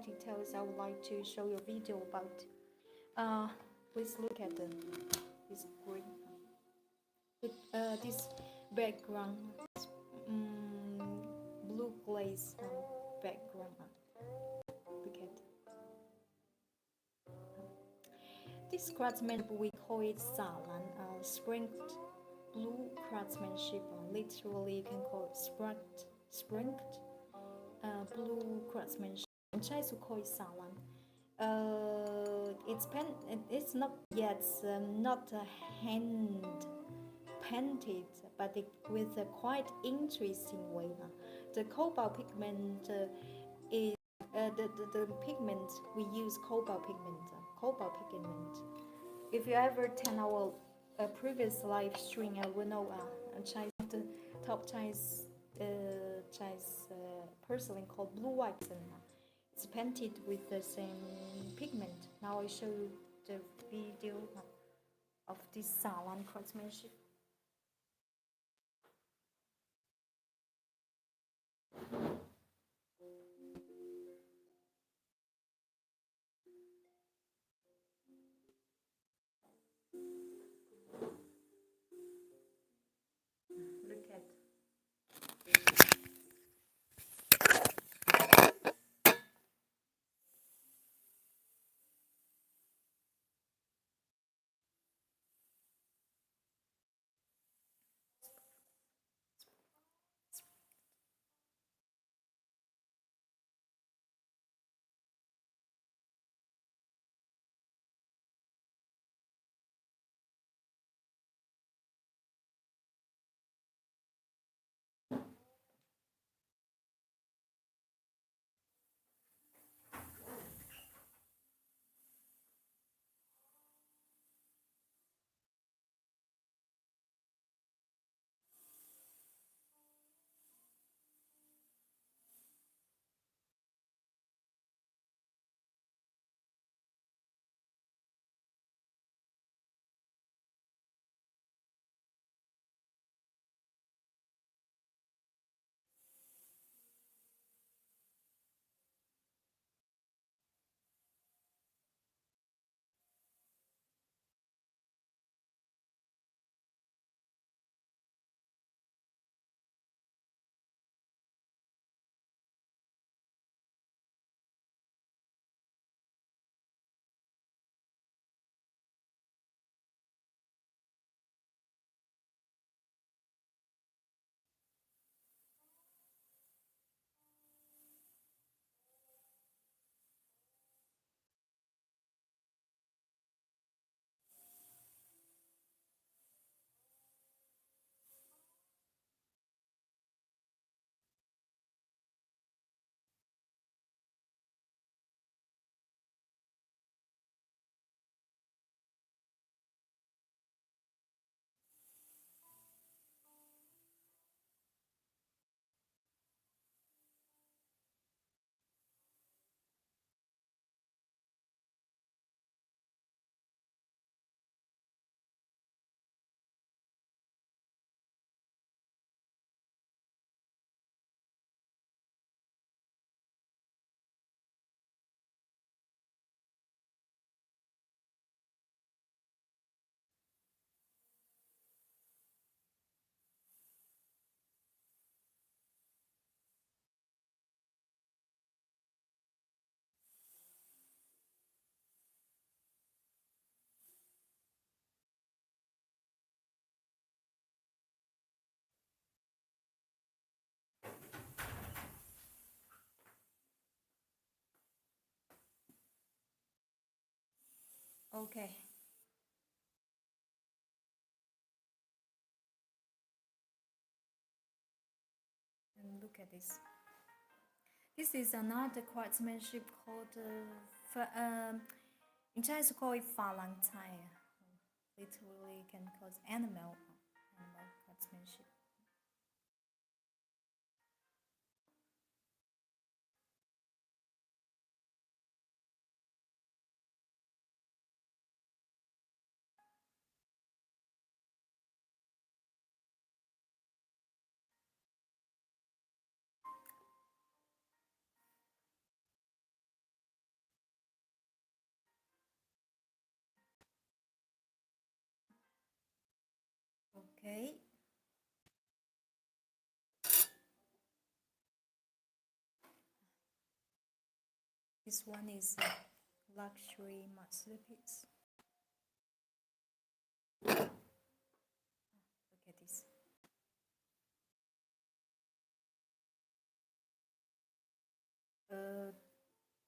details, I would like to show you a video about. Please look at this green, with this background, blue glaze background. Look at this craftsmanship. We call it Salan, sprinkled blue craftsmanship. Literally, you can call it sprinkled blue craftsmanship. In Chinese, we call it Salan. It's not yet not hand painted, but with a quite interesting way. The cobalt pigment is the pigment we use. Cobalt pigment. If you ever attend our previous live stream, I will know the top Chinese porcelain called blue white. It's painted with the same pigment. Now I show you the video of this Salan craftsmanship. Look at Okay. And look at this. This is another craftsmanship called in Chinese call it fa lang cai. Literally can call it animal craftsmanship. Okay. This one is a luxury masterpiece. Look at this.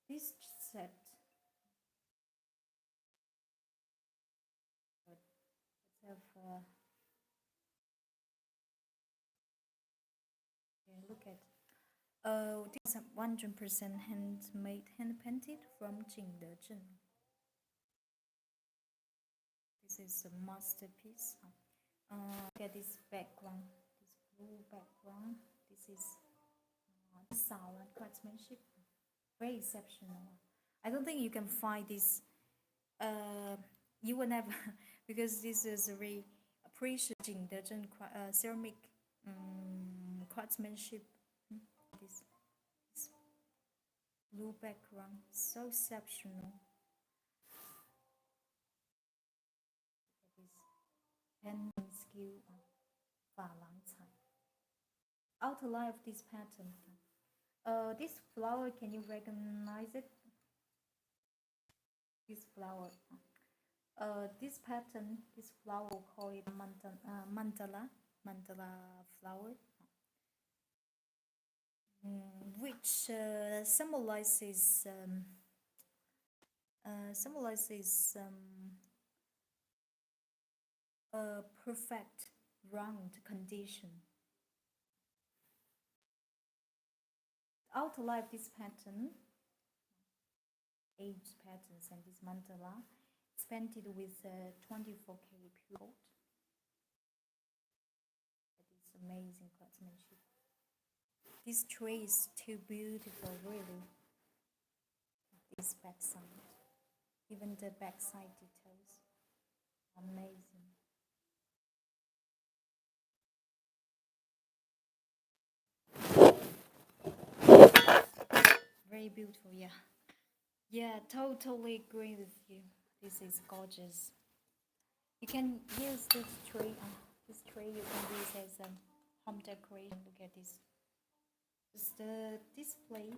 This set. Let's have okay, look at. This is 100% handmade, hand painted from Jingdezhen. This is a masterpiece. Look at this background, this blue background. This is Sawan craftsmanship, very exceptional. I don't think you can find this. You will never, because this is a very appreciating the ceramic craftsmanship. This blue background, so exceptional. This handmade skill of Fa Lang Cai. Outline of this pattern. This flower, can you recognize it? This flower. This pattern, this flower, we'll call it mandala flower, which symbolizes a perfect round condition. The outline of this pattern, age patterns, and this mandala, it's painted with 24K pure gold. It is amazing craftsmanship. This tree is too beautiful, really. This backside, even the backside details, amazing. Very beautiful, yeah. Yeah, totally agree with you. This is gorgeous. You can use this tree. This tree you can use as a home decoration. Look at this. It's the display.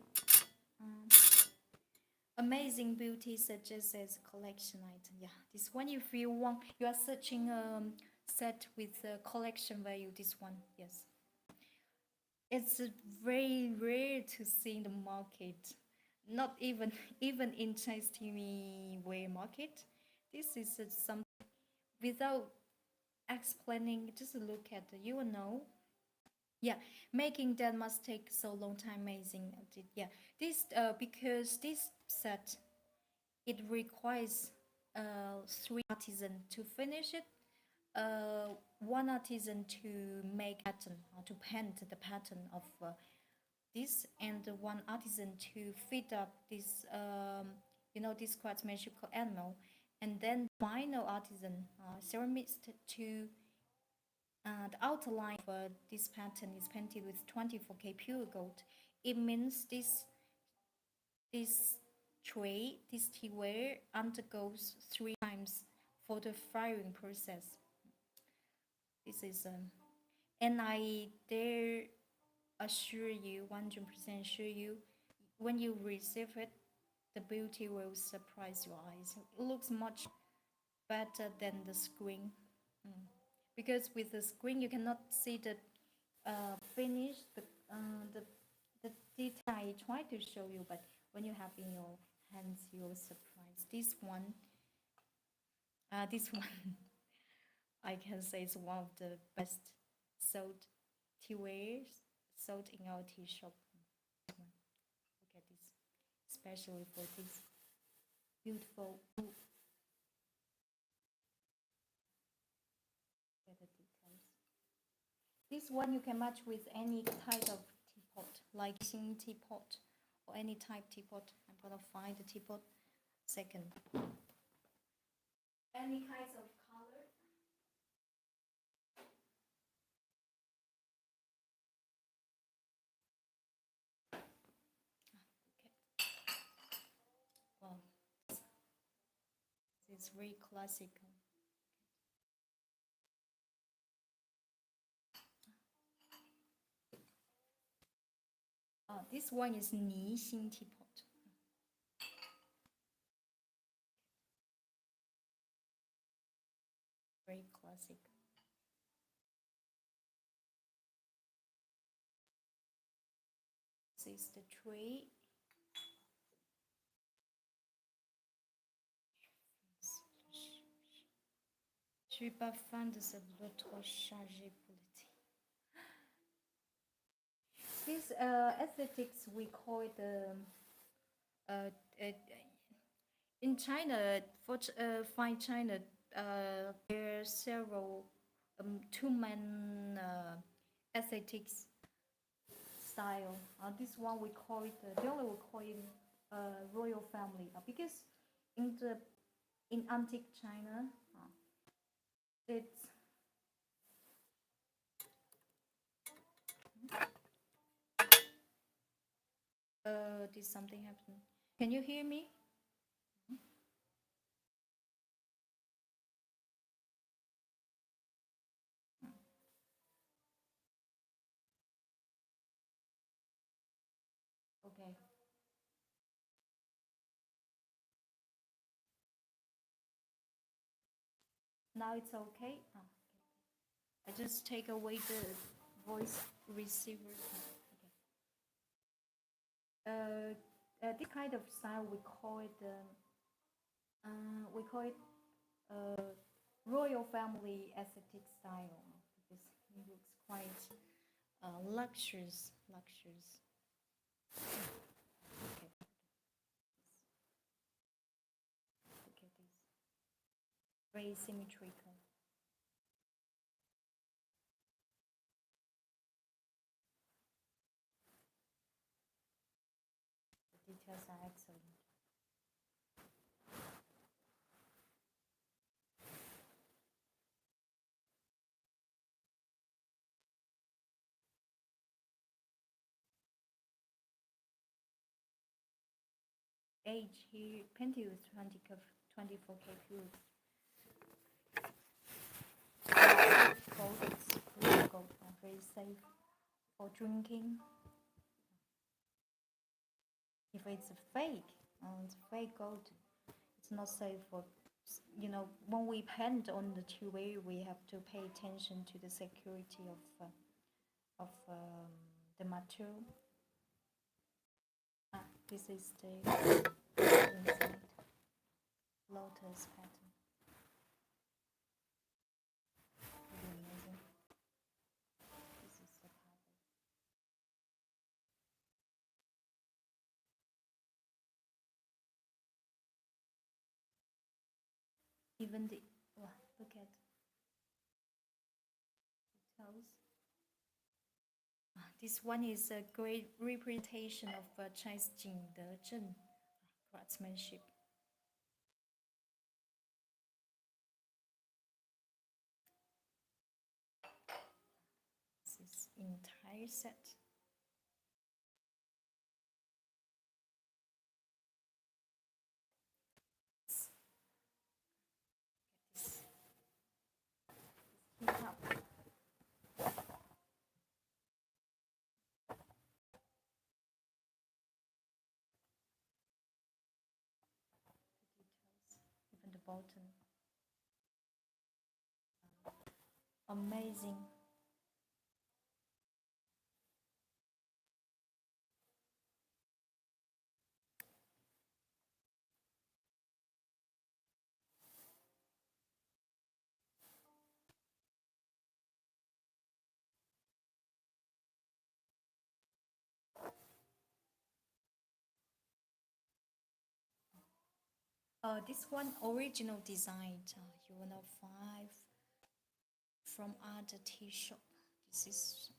Amazing beauty suggests as a collection item. Yeah, this one if you want, you are searching set with collection value. This one, yes. It's very rare to see in the market. Not even in Chinese TV wear market. This is something without explaining. Just look at you will know. Yeah, making that must take so long time. Amazing. Yeah, this because this set it requires 3 artisans to finish it. One artisan to make pattern or to paint the pattern of this, and one artisan to fit up this this craftsmanship animal, and then final artisan ceramist to the outline of this pattern is painted with 24K pure gold. It means this tray, this teaware undergoes 3 times for the firing process. This is and I dare assure you, 100% assure you, when you receive it, the beauty will surprise your eyes. It looks much better than the screen. Because with the screen you cannot see the finish, the detail I try to show you, but when you have in your hands, you're surprised. This one, This one I can say is one of the best sold teawares sold in our tea shop. Look at this, especially for this beautiful blue. Look at the details. This one you can match with any type of teapot, like Xing teapot or any type teapot. I'm gonna find the teapot second. Any kinds of color. Okay. Wow, it's very classical. This one is Ni Xing teapot. Very classic. This is the tray. Je suis pas fan de ce bleu trop chargé pour le thé. This aesthetics we call it in China for fine China there are several two main aesthetics style. This one we call it the only we call it royal family because in antique China it's did something happen? Can you hear me? Okay. Now it's okay. I just take away the voice receiver. Okay. This kind of style we call it royal family aesthetic style because it looks quite luxurious. Okay. Look at this. Very symmetrical. The details are excellent. Age here, painted with 24K pure. Gold, it's real gold, very safe for drinking. If it's fake gold, it's not safe for, when we paint on the two-way, we have to pay attention to the security of the material. This is the inside lotus pattern. Really amazing. This is the pattern. Even the look at details. This one is a great representation of Chinese Jingdezhen craftsmanship. This is entire set. Heat up. Even the bottom. Amazing. This one original design you wanna find from other tea shop. This is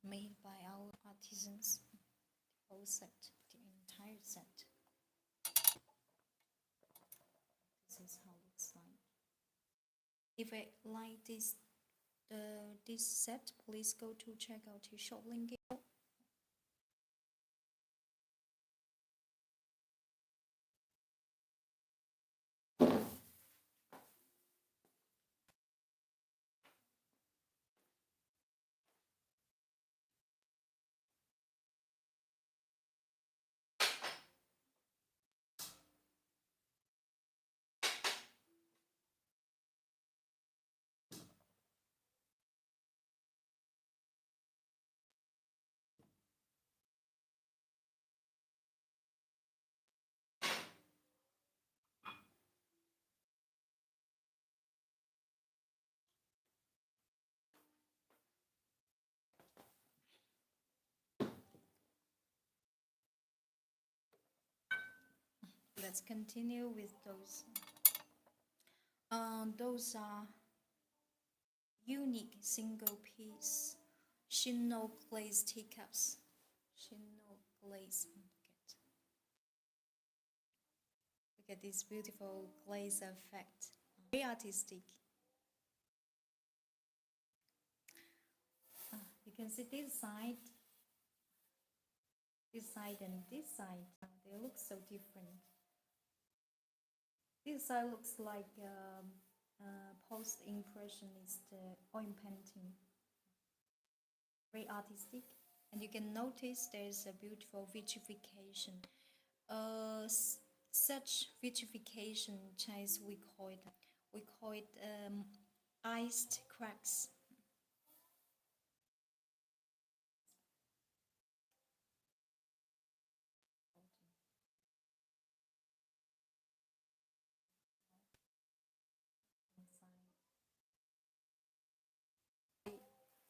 made by our artisans. The whole set, the entire set. This is how it looks like. If I like this set, please go to check out the shop link. Let's continue with those. Those are unique single piece Shinno glaze teacups. Shinno glaze. Look at this beautiful glaze effect. Very artistic. You can see this side and this side. They look so different. This side looks like post-impressionist oil painting. Very artistic, and you can notice there's a beautiful vitrification. Such vitrification, Chinese we call it iced cracks.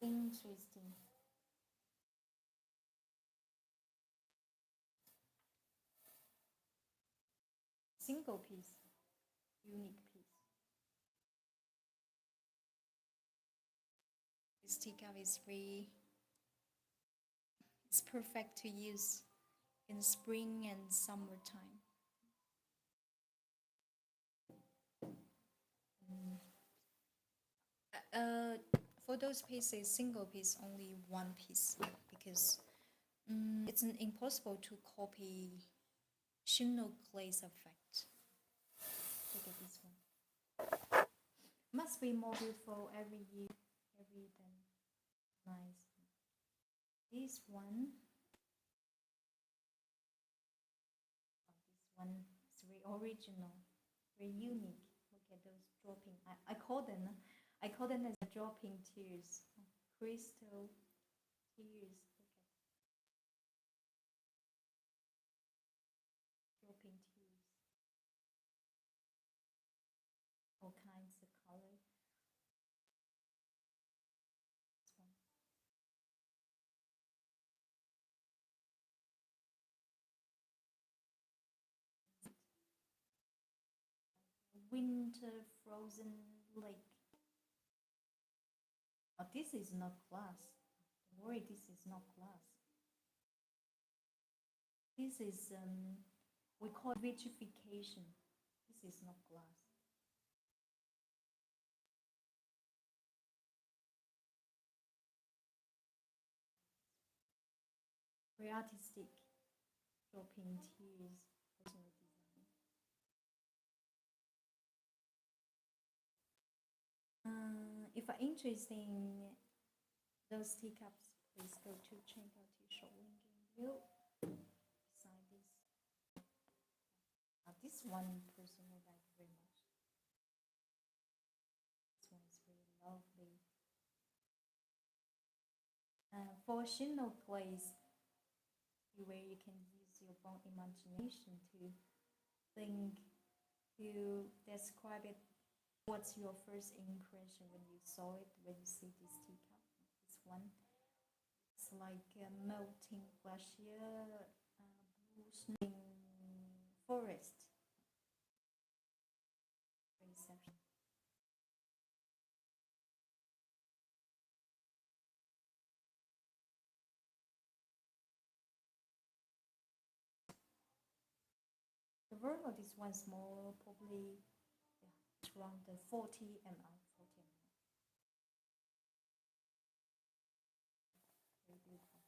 Interesting. Single piece, unique piece. This teacup is free. It's perfect to use in spring and summertime. For those pieces, single piece, only one piece, because it's impossible to copy Shinno glaze effect. Look at this one. Must be more beautiful every year, every then. Nice. This one is very original, very unique. Look at those dropping. I call them as dropping tears, crystal tears. Look at dropping tears. All kinds of color. Winter frozen lake. Oh, this is not glass. Don't worry, this is not glass. This is we call it vitrification. This is not glass. Very artistic. Dropping tears. Personal design. If you're interested in those teacups, please go to check out your shop link in below. Beside this, this one personally like very much. This one is very lovely. For Shinno glaze, where you can use your own imagination to think, to describe it. What's your first impression when you saw it, when you see this teacup? This one, it's like a melting glacier, blue snow forest. Aroma, this one small, probably it's around the 40 ml. 40 ml. Very beautiful.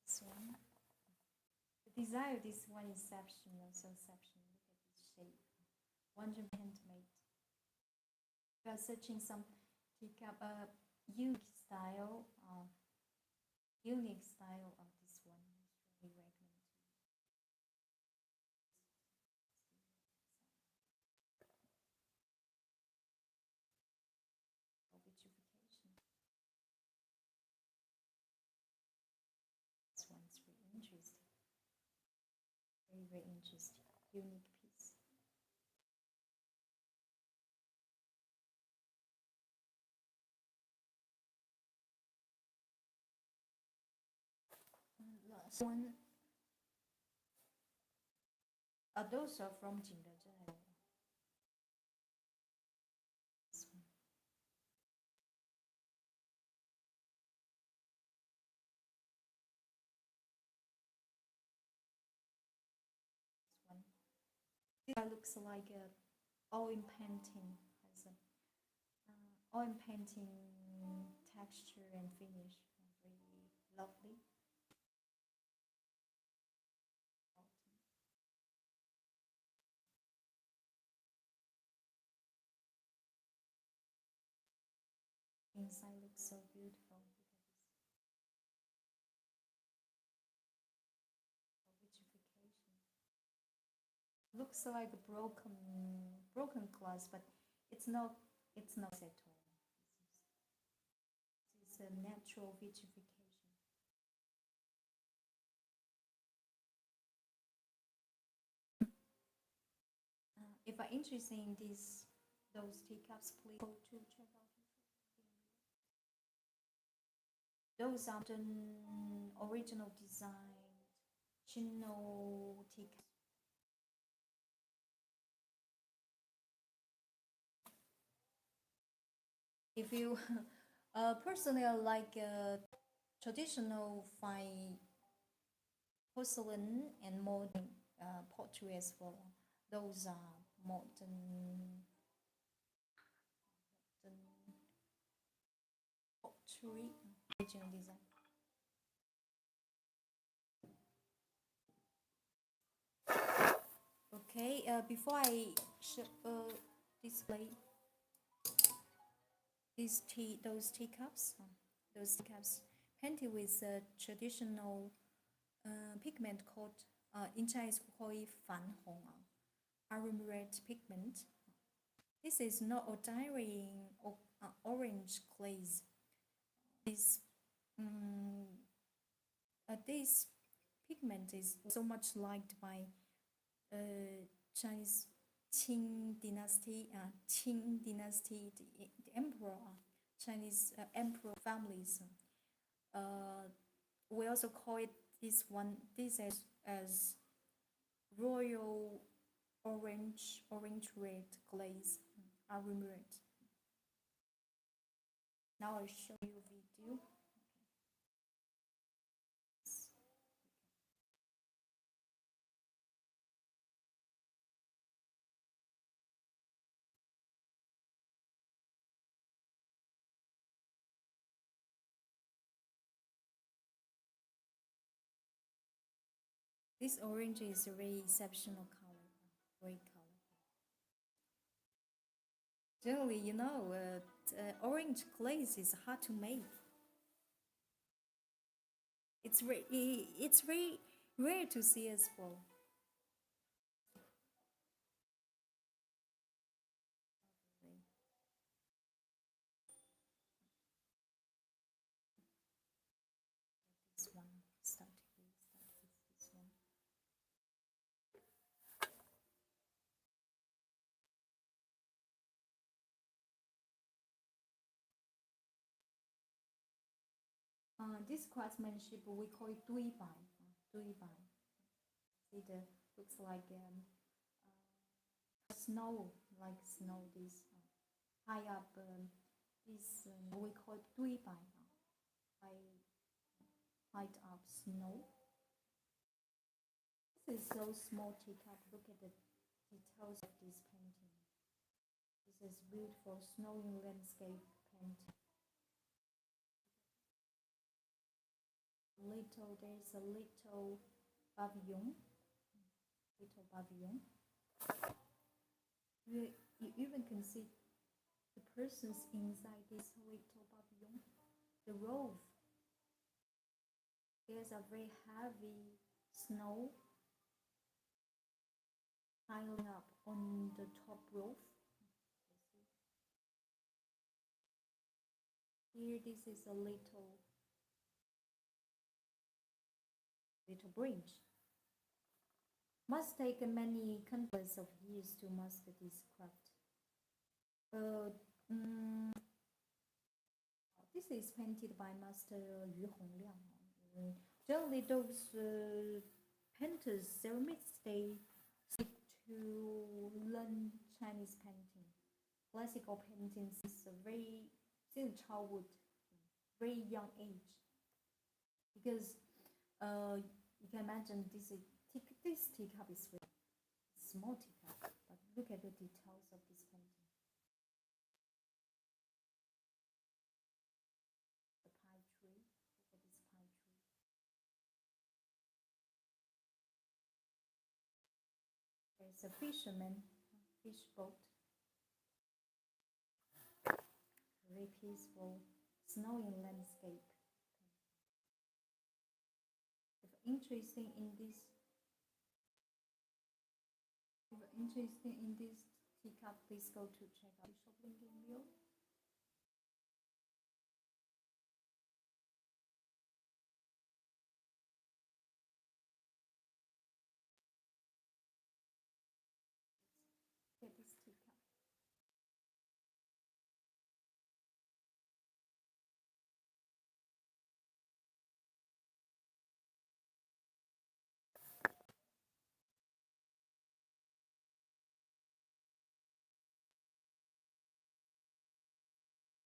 This one. The design of this one is exceptional, so exceptional. Look at this shape. 100% handmade. We are searching some teacup, unique style, unique style of this one. Strongly recommend to vitrification. This one's very interesting. Very, very interesting. Unique piece. Last one. Those are from Jingdezhen. This one. This one. This looks like a oil painting. Has a oil painting texture and finish. Very lovely. Inside looks so beautiful. Vitrification. Looks like a broken glass, but it's not. It's not at all. It's a natural vitrification. If you're interested in those teacups, please go to check out. Those are the original design Chino teacups. If you personally like traditional fine porcelain and modern pottery as well, those are modern pottery original design. Okay, before I display those teacups, painted with a traditional pigment called in Chinese called fan hong, aroma red pigment. This is not adhering orange glaze. This pigment is so much liked by Chinese Qing dynasty, the emperor, Chinese emperor families. We also call it this as royal orange red glaze, aroma red. Now I'll show you a video. This orange is a very exceptional color, great color. Generally, orange glaze is hard to make. It's very rare to see as well. This one, start with this one. This craftsmanship we call it Liubao. It looks like snow, like snow. This high up this we call it 堆白 height of snow. This is so small teacup. Look at the details of this painting. This is beautiful snowy landscape painting. There's a little pavilion. You even can see the persons inside this little pavilion. The roof. There's a very heavy snow piling up on the top roof. Here, this is a little bridge. Must take many countless of years to master this craft. This is painted by Master Yu Hongliang. Generally, those painters, ceramists, they stick to learn Chinese painting, classical painting since childhood, very young age. Because you can imagine this teacup is very small teacup, but look at the details of this painting. The pine tree, look at this pine tree. There's a fisherman, fish boat. Very peaceful, snowy landscape. If interested in this teacup, please go to check out the shop link in below. Get this teacup.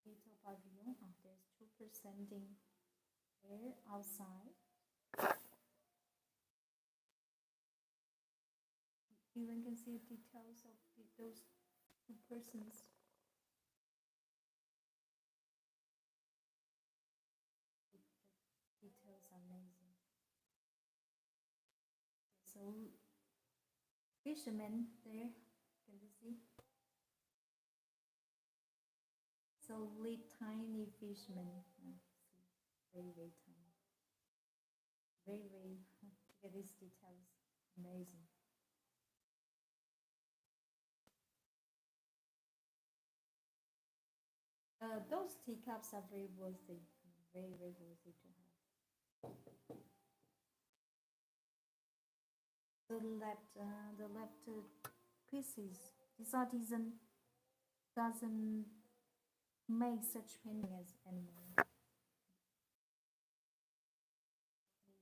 Little pavilion. There's 2% in there outside. You even can see details of those 2 persons. The details are amazing. So fishermen there, can you see? So tiny fishermen. Very tiny. Very look at these details. Amazing. Those teacups are very worthy. Very worthy to have. The left pieces. This artisan doesn't make such paintings anymore.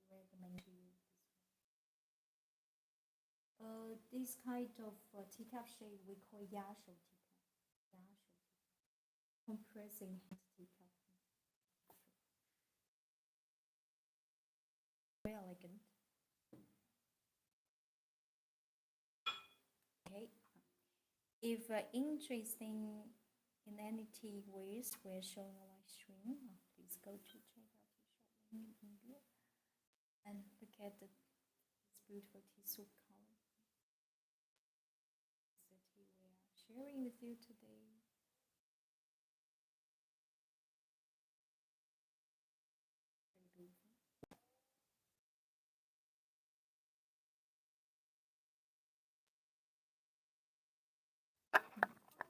We recommend you this kind of teacup shape we call yashou teacup. Compressing hand teacup. Very elegant. Okay. If interesting in any teawares, we're showing a live stream. Please go to check out the shop link in below and look at this beautiful tea soup color. It's the tea we are sharing with you today. Very beautiful.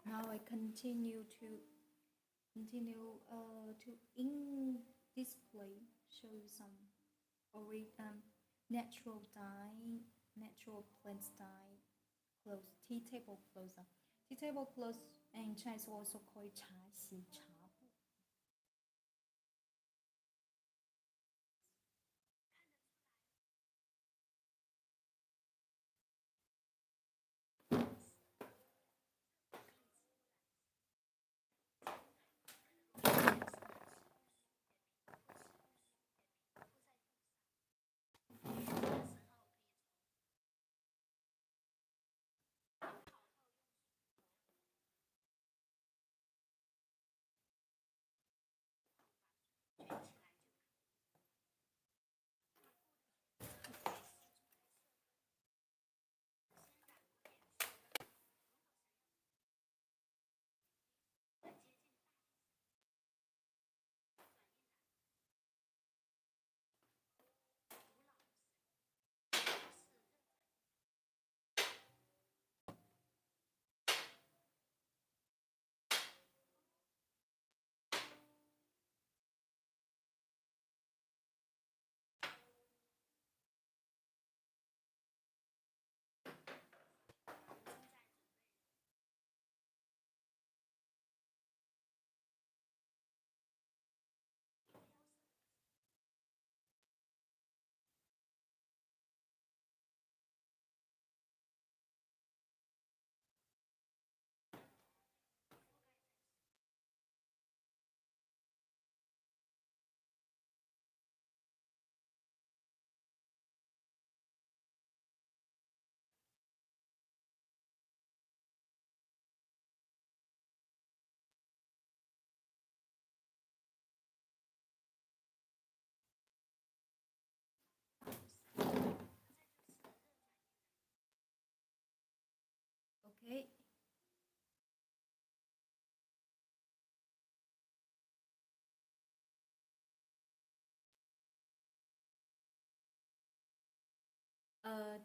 Now I continue to in display show you some natural plants dye clothes, tea table clothes. Tea table clothes in Chinese also called 茶席茶布.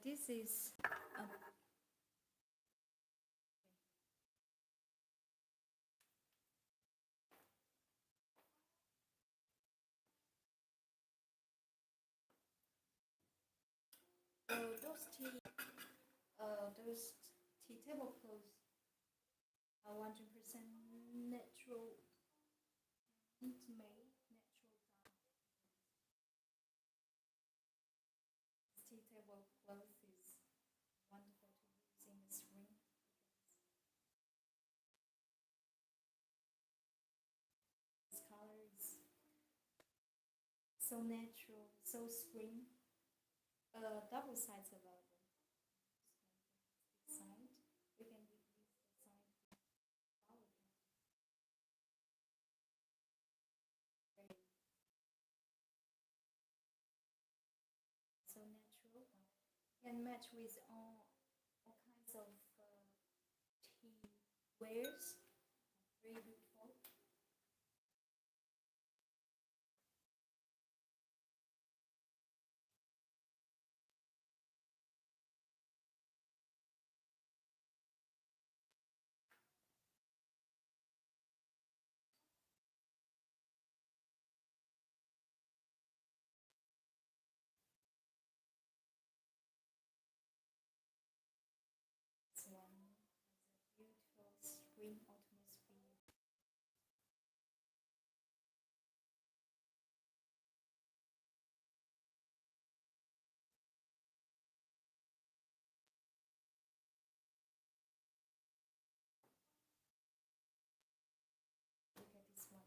This is those tea tablecloths are 100% natural, handmade, natural dye. Tea tablecloth is wonderful to use in the spring because its color is so natural, so spring. Double sides available. Big side. We can use the side flower very so natural. Can match with all kinds of tea wares. Very beautiful. This one has a beautiful spring atmosphere. Look at this one.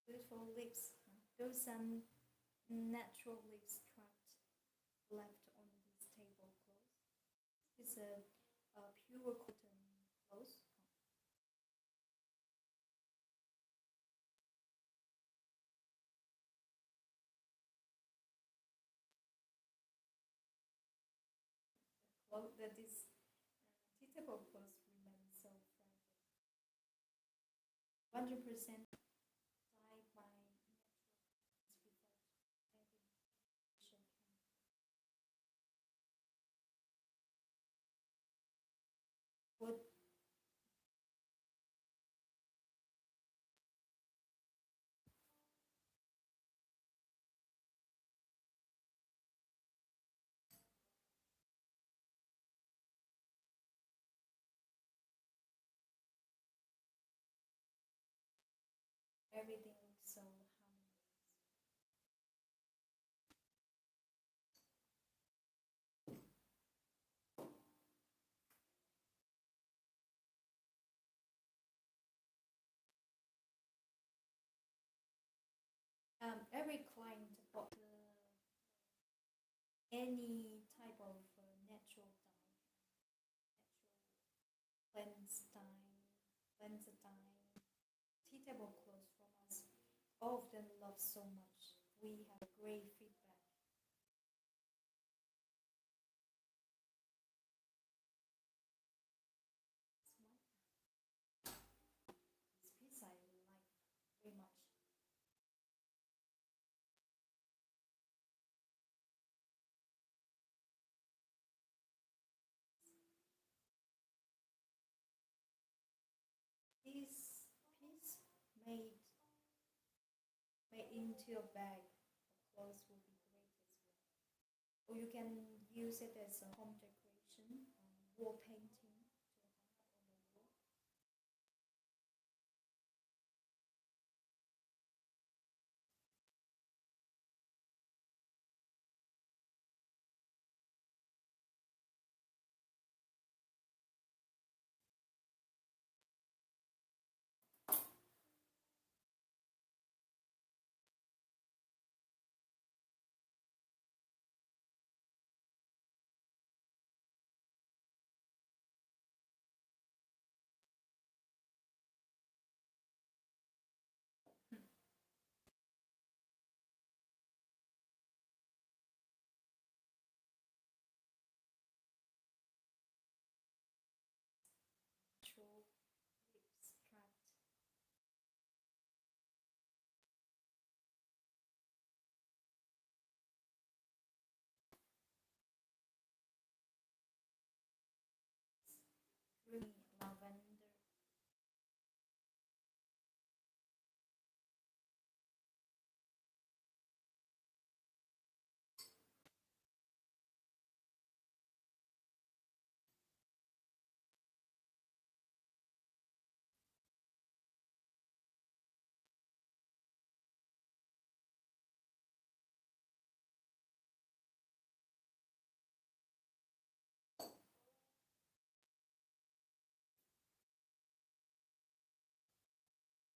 Beautiful leaves. Those natural leaves trapped left on this tablecloth. It's a pure cotton cloth. Cloth that is tea tablecloth remains so fragrant. 100% dyed by natural without adding artificial chemicals. What everything looks so harmonious. Every client bought any type of natural dye, natural cleanse dye, tea tablecloths from us. All of them love so much. We have great feedback. This piece I like very much. This piece made made into a bag of clothes will be great as well. Or you can use it as a home decoration, wall painting to hang up on the wall.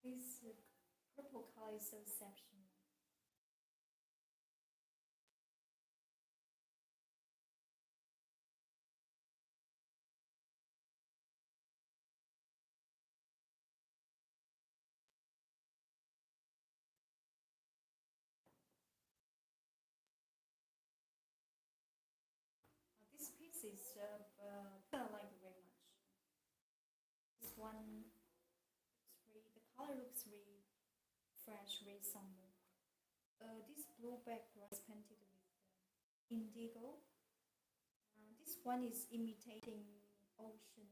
This purple color is so exceptional. This piece is kind of like very much. This one, the color looks really fresh, really summer. This blue background is painted with indigo. This one is ocean,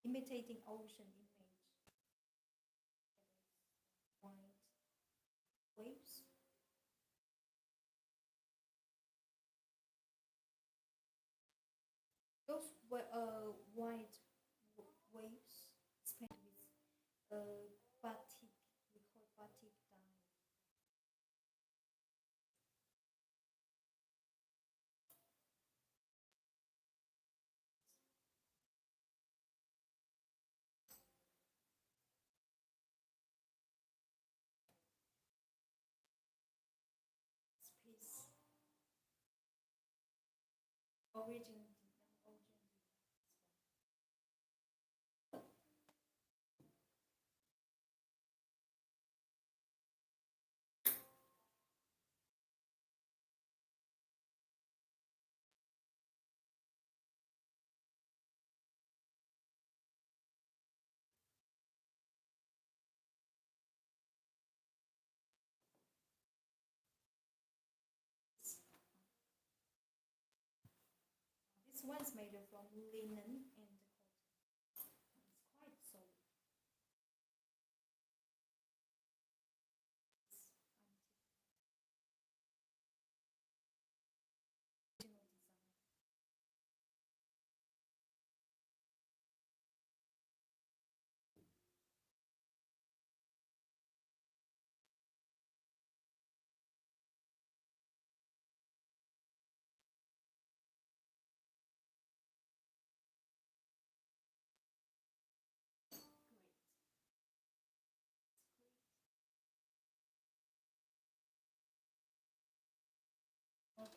imitating ocean image. White waves. Those white waves spent with batik, we call batik dye. This piece, origin. This one's made from linen and cotton. It's quite solid. It's original design.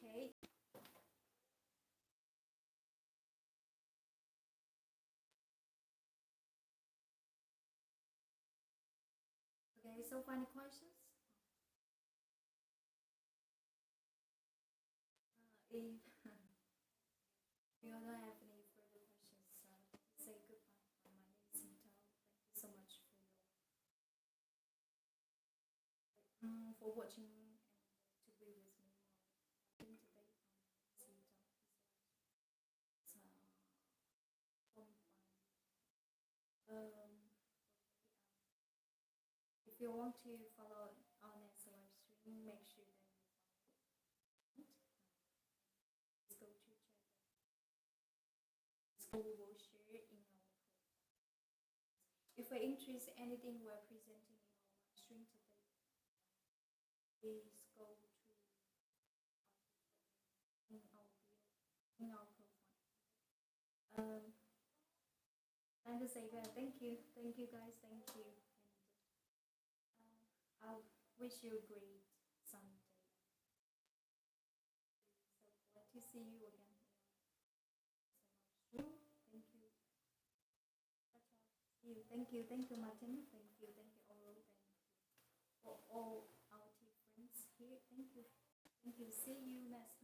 Great. Okay. Okay, so final questions? If you don't have any further questions, say goodbye. My name is Mito. Thank you so much for watching and to be with me today. If you want to follow our next live stream, make sure that you follow. Let's go to check. We will share in our profile. If you're interested in anything we're presenting in our live stream today, please go to in our video, in our profile. And to say that, thank you guys, thank you, and I'll wish you a great Sunday. So glad to see you again. Thank you. Thank you, Martin. Thank you, Oro. Thank you for all our tea friends here. Thank you. See you next.